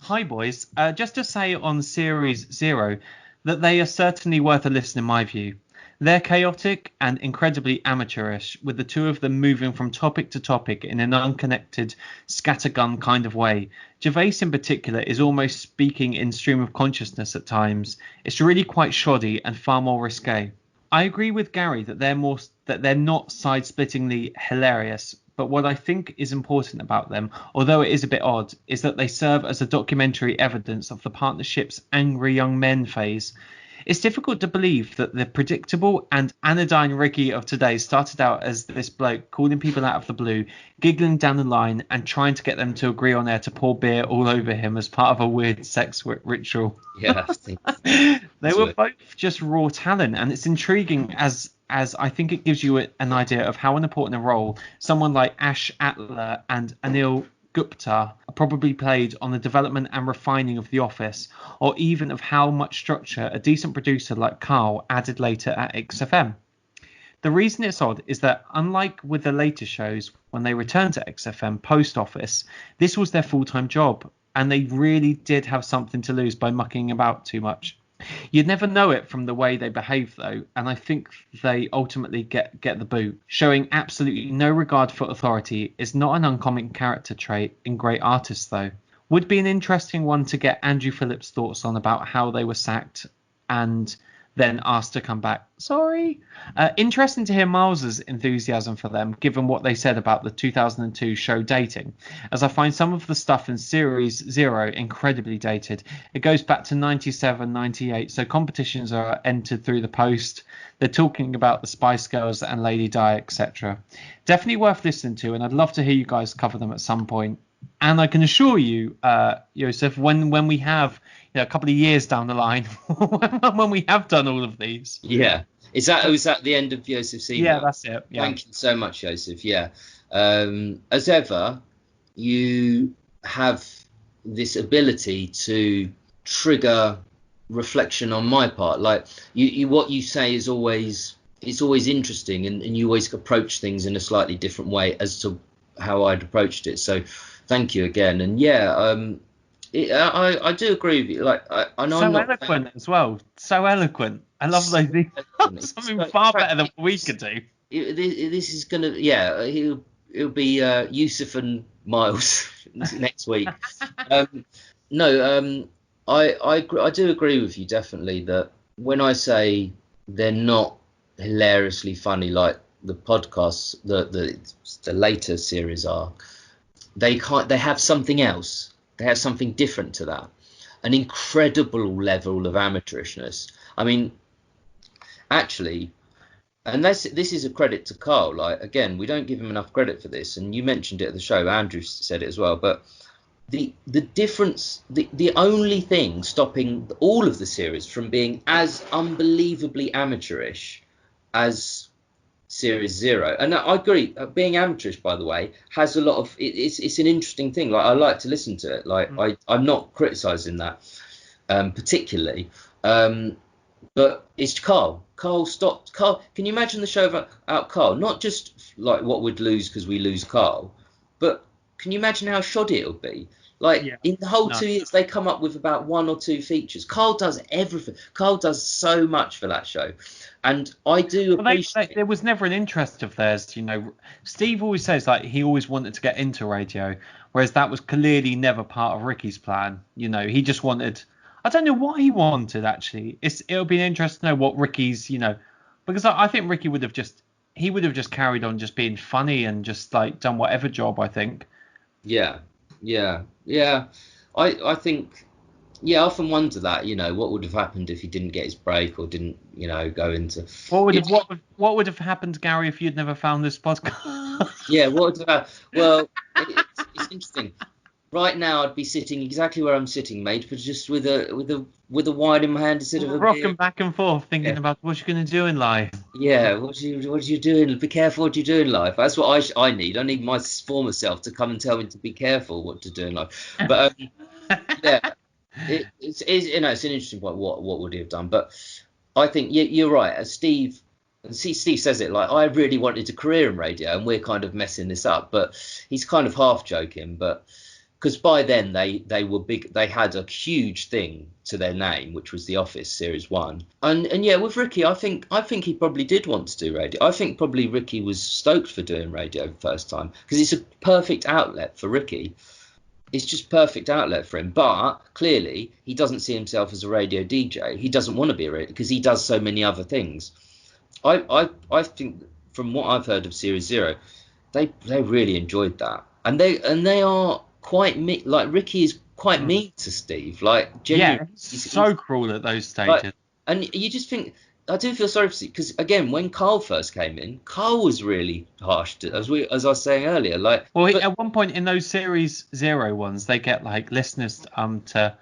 Hi, boys. Just to say on Series 0 that they are certainly worth a listen in my view. They're chaotic and incredibly amateurish, with the two of them moving from topic to topic in an unconnected, scattergun kind of way. Gervais in particular is almost speaking in stream of consciousness at times. It's really quite shoddy and far more risque. I agree with Gary that they're not side-splittingly hilarious, but what I think is important about them, although it is a bit odd, is that they serve as a documentary evidence of the partnership's angry young men phase. It's difficult to believe that the predictable and anodyne Ricky of today started out as this bloke calling people out of the blue, giggling down the line and trying to get them to agree on air to pour beer all over him as part of a weird sex ritual. Yeah, I think They were both just raw talent, and it's intriguing as I think it gives you an idea of how important a role someone like Ash Atler and Anil Gupta probably played on the development and refining of The Office, or even of how much structure a decent producer like Karl added later at XFM. The reason it's odd is that, unlike with the later shows, when they returned to XFM post Office, this was their full-time job, and they really did have something to lose by mucking about too much. You'd never know it from the way they behave, though, and I think they ultimately get the boot. Showing absolutely no regard for authority is not an uncommon character trait in great artists, though. Would be an interesting one to get Andrew Phillips' thoughts on about how they were sacked and then asked to come back. Sorry. Interesting to hear Miles's enthusiasm for them, given what they said about the 2002 show Dating, as I find some of the stuff in Series 0 incredibly dated. It goes back to 97, 98, so competitions are entered through the post. They're talking about the Spice Girls and Lady Di, etc. Definitely worth listening to, and I'd love to hear you guys cover them at some point. And I can assure you, Joseph, when we have a couple of years down the line, when we have done all of these. Yeah. Was that the end of Joseph's email? Yeah, that's it. Yeah. Thank you so much, Joseph. Yeah. As ever, you have this ability to trigger reflection on my part. Like what you say is always interesting, and you always approach things in a slightly different way as to how I'd approached it. So thank you again. And I do agree with you. Like, I'm so not eloquent as well. So eloquent. I love those things. Something far better than what we could do. This is gonna, it'll be Yusuf and Miles next week. I do agree with you definitely that when I say they're not hilariously funny like the podcasts, the later series are, they have something else. They have something different to that, an incredible level of amateurishness. I mean, actually, and this is a credit to Karl. Like, again, we don't give him enough credit for this, and you mentioned it at the show. Andrew said it as well. But the difference, the only thing stopping all of the series from being as unbelievably amateurish as Series 0, and I agree, being amateurish, by the way, has a lot of it's an interesting thing. Like, I like to listen to it. Like, I'm not criticizing that particularly, but it's Karl stopped. Karl, can you imagine the show about Karl? Not just like what we'd lose because we lose Karl, but can you imagine how shoddy it would be? Like, in the whole 2 years, they come up with about 1 or 2 features. Karl does everything. Karl does so much for that show. And I do appreciate there was never an interest of theirs, Steve always says, like, he always wanted to get into radio, whereas that was clearly never part of Ricky's plan. He just wanted, I don't know what he wanted, actually. It'll be interesting to know what Ricky's, because I think Ricky would have just carried on just being funny and just, like, done whatever job, I think. Yeah. I think, I often wonder that, what would have happened if he didn't get his break or didn't, go into. What would have happened to Gary if you'd never found this podcast? Yeah, what would have happened? Well, it's interesting. Right now, I'd be sitting exactly where I'm sitting, mate, but just with a wine in my hand instead of a rocking beer. Back and forth, thinking about what you're going to do in life. Yeah, what are you doing? Be careful what you do in life. That's what I need. I need my former self to come and tell me to be careful what to do in life. But it's an interesting point. What would he have done? But I think you're right. As Steve says it, like, I really wanted a career in radio, and we're kind of messing this up. But he's kind of half joking, but. Because by then they were big, they had a huge thing to their name, which was The Office Series 1. And with Ricky, I think he probably did want to do radio. I think probably Ricky was stoked for doing radio the first time, because it's a perfect outlet for Ricky. It's just perfect outlet for him. But clearly he doesn't see himself as a radio DJ. He doesn't want to be a radio, because he does so many other things. I think from what I've heard of Series 0, they really enjoyed that, and they are quite like Ricky is quite mean to Steve, like, genuinely. He's so cruel at those stages. Like, and you just think, I do feel sorry for Steve, because again, when Karl first came in, Karl was really harsh as I was saying earlier. Like, at one point in those Series 0 ones, they get, like, listeners to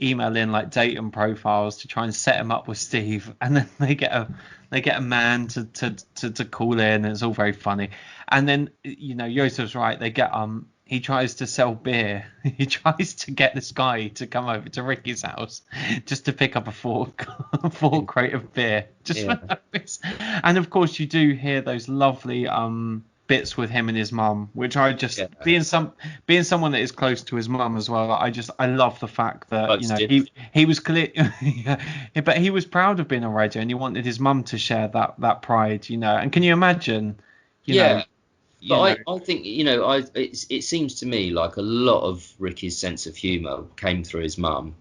email in, like, dating profiles to try and set him up with Steve, and then they get a man to call in, and it's all very funny. And then Joseph's right, they get he tries to sell beer. He tries to get this guy to come over to Ricky's house just to pick up a four crate of beer. Just Yeah. for no reason. And of course, you do hear those lovely bits with him and his mum, which I just Yeah. being someone that is close to his mum as well. I love the fact that he was clear, yeah, but he was proud of being a radio, and he wanted his mum to share that pride. And can you imagine? Yeah. You know, But I think it seems to me like a lot of Ricky's sense of humour came through his mum.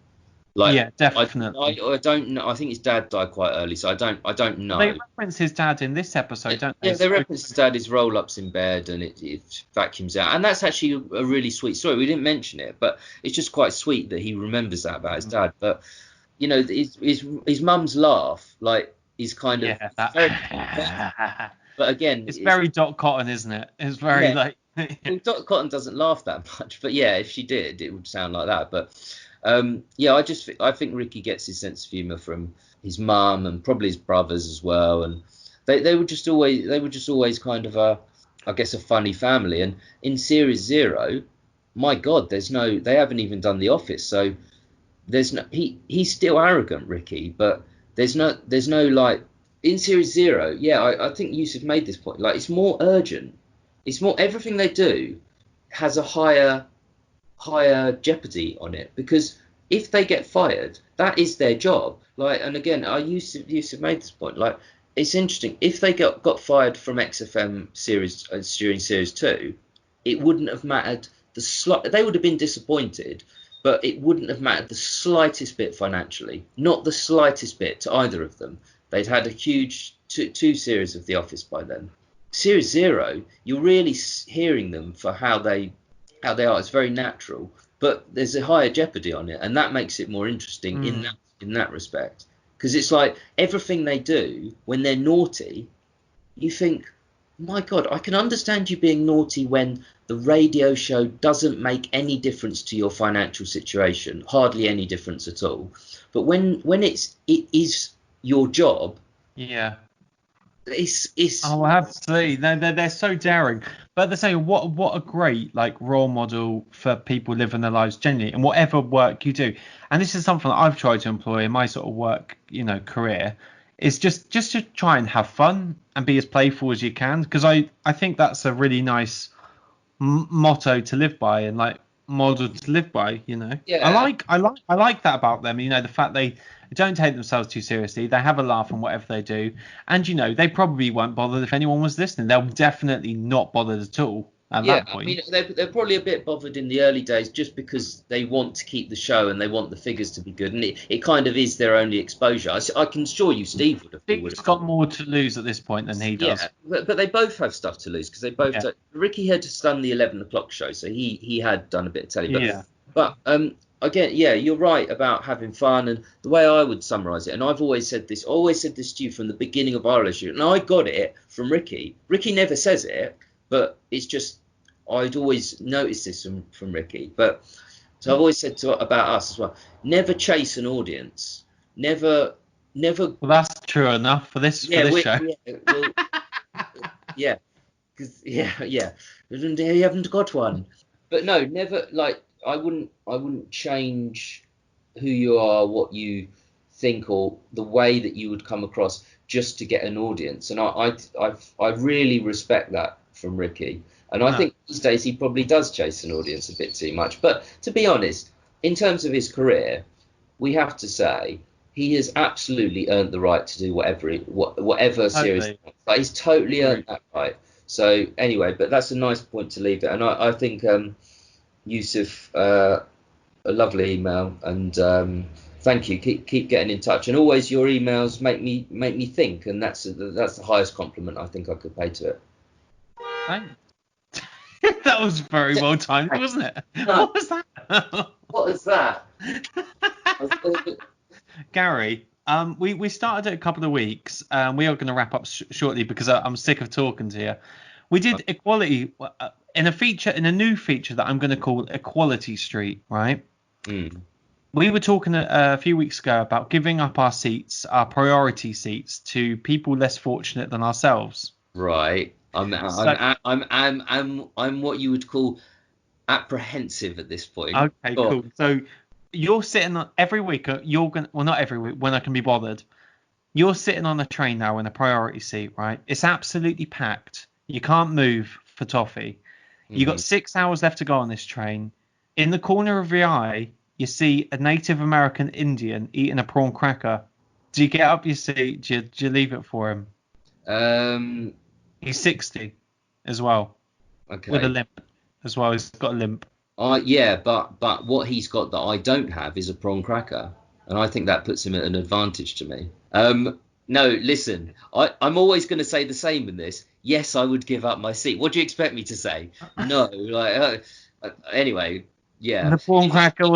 Like, yeah, definitely. I don't know. I think his dad died quite early, so I don't know. They reference his dad in this episode, don't they? Yeah, they reference his dad, his roll ups in bed, and it vacuums out, and that's actually a really sweet story. We didn't mention it, but it's just quite sweet that he remembers that about his dad. But his mum's laugh, like, is kind of very, but again, it's very Dot Cotton, isn't it? It's very like. Well, Dot Cotton doesn't laugh that much, but yeah, if she did, it would sound like that. But I think Ricky gets his sense of humour from his mum and probably his brothers as well, and they were just always kind of I guess a funny family. And in series 0, my God, they haven't even done The Office, so he's still arrogant, Ricky, but there's no like in series 0. Yeah, I think Yusuf made this point. Like, it's more urgent. It's more, everything they do has a higher jeopardy on it, because if they get fired, that is their job. Like, and again, Yusuf made this point. Like, it's interesting, if they got fired from XFM series during series 2, it wouldn't have mattered they would have been disappointed, but it wouldn't have mattered the slightest bit financially, not the slightest bit to either of them. They'd had a huge two series of The Office by then. Series 0, you're really hearing them for how they are. It's very natural, but there's a higher jeopardy on it, and that makes it more interesting in that respect. Because it's like everything they do when they're naughty, you think, my God, I can understand you being naughty when the radio show doesn't make any difference to your financial situation, hardly any difference at all. But when it is your job, yeah. It's Oh, absolutely. They're so daring, but they're saying what a great like role model for people living their lives generally and whatever work you do. And this is something that I've tried to employ in my sort of work, career, is just to try and have fun and be as playful as you can, because I think that's a really nice motto to live by and like model to live by. Yeah. I like that about them. The fact they don't take themselves too seriously. They have a laugh on whatever they do, and they probably won't bother if anyone was listening. They'll definitely not bothered at all at that point. I mean, they're probably a bit bothered in the early days just because they want to keep the show and they want the figures to be good, and it kind of is their only exposure. I can assure you, Steve would have. Steve's got more to lose at this point than he does. Yeah, but they both have stuff to lose, because they both. Yeah. Ricky had just done the 11 o'clock show, so he had done a bit of telly. But again, yeah, you're right about having fun, and the way I would summarise it, and I've always said this to you from the beginning of our relationship, and I got it from Ricky. Ricky never says it, but it's just I'd always noticed this from Ricky. But so I've always said about us as well: never chase an audience, never. Well, that's true enough for this show. Yeah, because you haven't got one. But no, never. Like, I wouldn't change who you are, what you think, or the way that you would come across just to get an audience. And I really respect that from Ricky. And I think these days he probably does chase an audience a bit too much. But to be honest, in terms of his career, we have to say he has absolutely earned the right to do whatever series. Like, he's totally earned that right. So anyway, but that's a nice point to leave it. And I think Yusuf, a lovely email, and thank you. Keep getting in touch, and always your emails make me think, and that's the highest compliment I think I could pay to it. Thanks. That was very well timed, wasn't it? What was that? What was that? Gary, we started it a couple of weeks. We are going to wrap up shortly because I'm sick of talking to you. We did equality in a new feature that I'm going to call Equality Street, right? We were talking a few weeks ago about giving up our seats, our priority seats, to people less fortunate than ourselves. Right. I'm what you would call apprehensive at this point. Okay, cool. So you're sitting on every week. You're gonna, well, not every week when I can be bothered. You're sitting on a train now in a priority seat, right? It's absolutely packed. You can't move for toffee. You got 6 hours left to go on this train. In the corner of your eye, you see a Native American Indian eating a prawn cracker. Do you get up your seat? Do you leave it for him? He's 60 as well, Okay. with a limp as well. He's got a limp. Yeah, but what he's got that I don't have is a prawn cracker, and I think that puts him at an advantage to me. No, listen, I'm always going to say the same in this. Yes, I would give up my seat. What do you expect me to say? No, anyway, yeah. The prawn cracker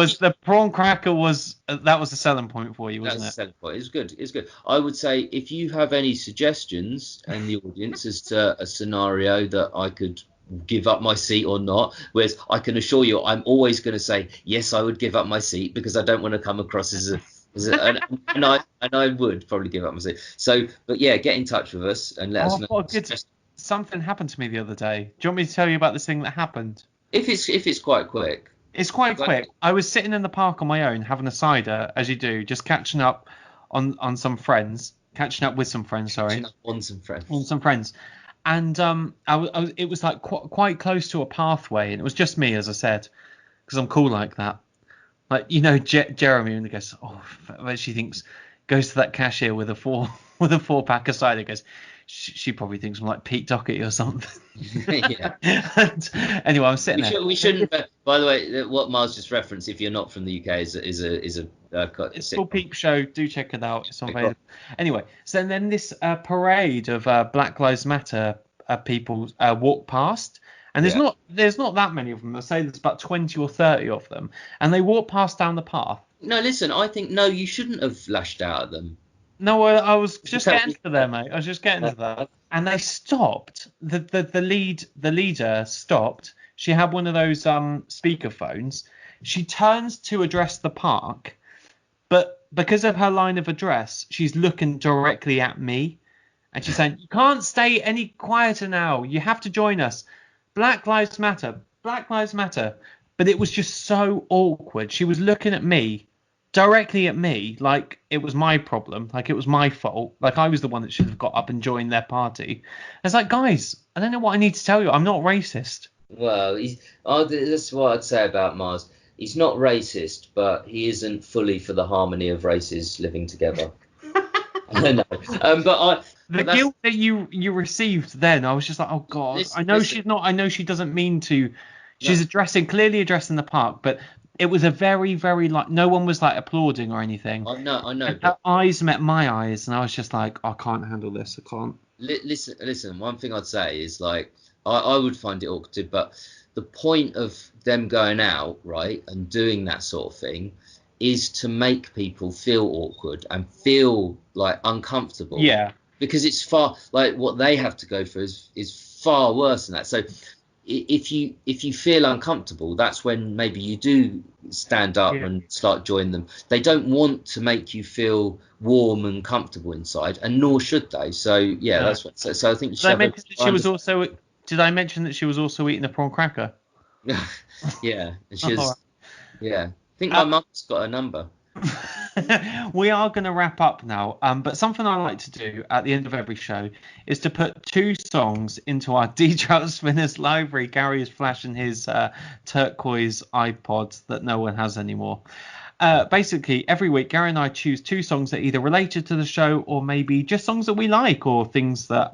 was that was the selling point for you, wasn't it? That's the selling point. It's good. It's good. I would say if you have any suggestions in the audience as to a scenario that I could give up my seat or not, whereas I can assure you I'm always going to say yes, I would give up my seat because I don't want to come across and I would probably give up my seat. So, but yeah, get in touch with us and let us know. Something happened to me the other day. Do you want me to tell you about this thing that happened? If it's quite quick. It's quite quick. I was sitting in the park on my own having a cider, as you do, just catching up on some friends, catching up with some friends. Sorry, on some friends. On some friends. And it was like quite close to a pathway, and it was just me, as I said, because I'm cool like that. Like, you know, Jeremy, when he goes, she thinks, goes to that cashier with a 4-pack of cider, goes, she probably thinks I'm like Pete Doherty or something. Yeah. And anyway, I'm sitting there. We shouldn't. By the way, what Miles just referenced, if you're not from the UK, is a it's called Peep Show. Do check it out. It's on available. Anyway, so then this parade of Black Lives Matter people walk past, and there's not that many of them. I say there's about 20 or 30 of them, and they walk past down the path. No, listen, I think you shouldn't have lashed out at them. No, I was just getting to there, mate. I was just getting to that, and they stopped. The leader stopped. She had one of those speakerphones. She turns to address the park, but because of her line of address, she's looking directly at me, and she's saying, "You can't stay any quieter now. You have to join us. Black Lives Matter. Black Lives Matter." But it was just so awkward. She was looking at me, directly at me, like it was my problem, like it was my fault, like I was the one that should have got up and joined their party. It's like, guys, I don't know what I need to tell you. I'm not racist. Well, that's what I'd say about Mars. He's not racist, but he isn't fully for the harmony of races living together. I know. The guilt that you received then, I was just like, oh God, I know she doesn't mean to. She's clearly addressing the park, but it was a very, very, like, no one was like applauding or anything. I know. And her eyes met my eyes, and I was just like, I can't handle this. I can't. Listen. One thing I'd say is, like, I would find it awkward, but the point of them going out, right, and doing that sort of thing is to make people feel awkward and feel like uncomfortable. Yeah. Because it's far, like, what they have to go through is far worse than that. So if you feel uncomfortable, that's when maybe you do stand up and start joining them. They don't want to make you feel warm and comfortable inside, and nor should they. So yeah, that's what. So I think. Did I mention that she was also eating a prawn cracker? Yeah, and she was. Yeah, I think my mum's got her number. We are going to wrap up now, but something I like to do at the end of every show is to put 2 songs into our Trout Spinners library. Gary is flashing his turquoise iPod that no one has anymore. Basically, every week, Gary and I choose 2 songs that are either related to the show or maybe just songs that we like or things that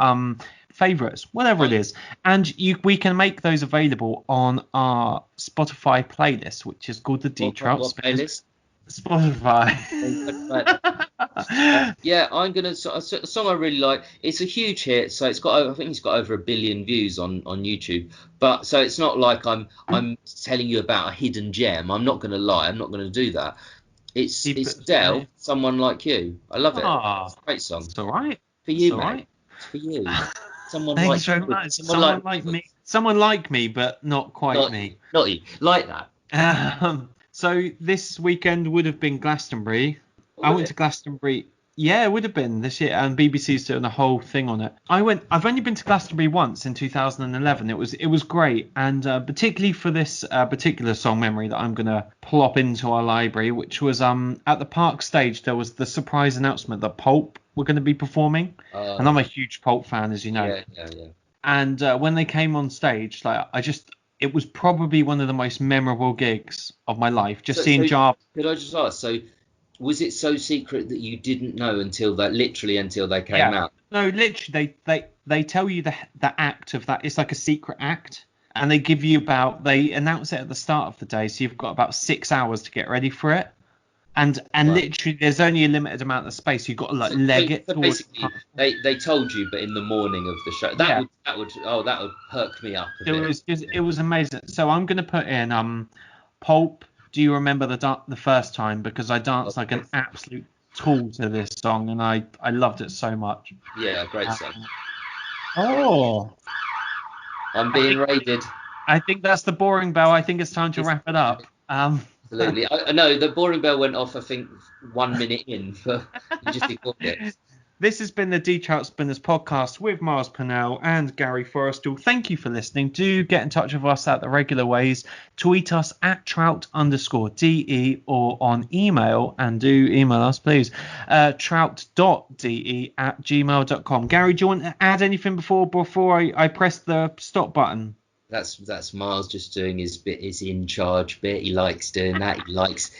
favorites, whatever it is, and we can make those available on our Spotify playlist, which is called the Trout Spinners. Spotify. Yeah, I'm gonna. A song I really like. It's a huge hit, so I think it's got over 1 billion views on YouTube. But so it's not like I'm telling you about a hidden gem. I'm not gonna lie. I'm not gonna do that. It's Dell, Someone Like You. I love it. It's a great song. It's all right. For you, mate. Right. It's for you. Thanks very much. Someone like me. Someone like me, but not quite me. Not you. Like that. So this weekend would have been Glastonbury. I went to Glastonbury. Yeah, it would have been this year, and BBC's doing a whole thing on it. I've only been to Glastonbury once in 2011. It was great, and particularly for this particular song memory that I'm gonna plop into our library, which was at the Park stage. There was the surprise announcement that Pulp were going to be performing, and I'm a huge Pulp fan, as you know. Yeah. And when they came on stage, like it was probably one of the most memorable gigs of my life. Just seeing Jar. Could I just ask? So, was it so secret that you didn't know until they came out? No, literally, they tell you the act of that. It's like a secret act, and they announce it at the start of the day, so you've got about 6 hours to get ready for it. And Right. literally, there's only a limited amount of space. You've got to like leg it So towards. basically, they told you, but in the morning of the show, Yeah, that would perk me up a it bit. was it was amazing. So I'm gonna put in Pulp. Do you remember the first time? Because I danced like an absolute tool to this song, and I loved it so much. Yeah, great Uh, song. oh, I'm I being think raided. I think that's the boring bell. I think it's time to wrap it up. Absolutely. I know the boring bell went off, I think, 1 minute in, but you just ignored it. This has been the Trout Spinners podcast with Miles Purnell and Gary Forrestal. Thank you for listening. Do get in touch with us at the regular ways. Tweet us at trout_de or on email, and do email us, please. trout.de@gmail.com. Gary, do you want to add anything before I press the stop button? That's Miles just doing his bit, his in charge bit. He likes doing that. He likes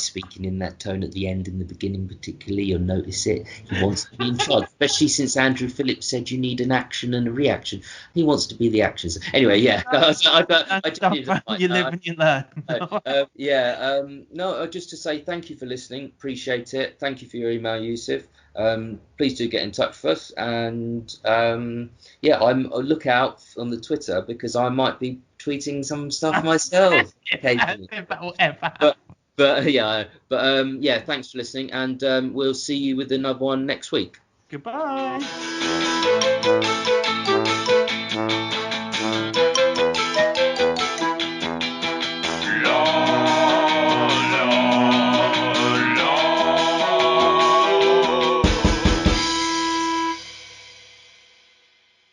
speaking in that tone at the end and the beginning, particularly. You'll notice it. He wants to be in charge, especially since Andrew Phillips said you need an action and a reaction. He wants to be the action. Anyway, yeah. You live and you learn. No, just to say thank you for listening. Appreciate it. Thank you for your email, Yusuf. Please do get in touch with us, and I'm a lookout on the Twitter because I might be tweeting some stuff myself occasionally. Thanks for listening, and we'll see you with another one next week. Goodbye.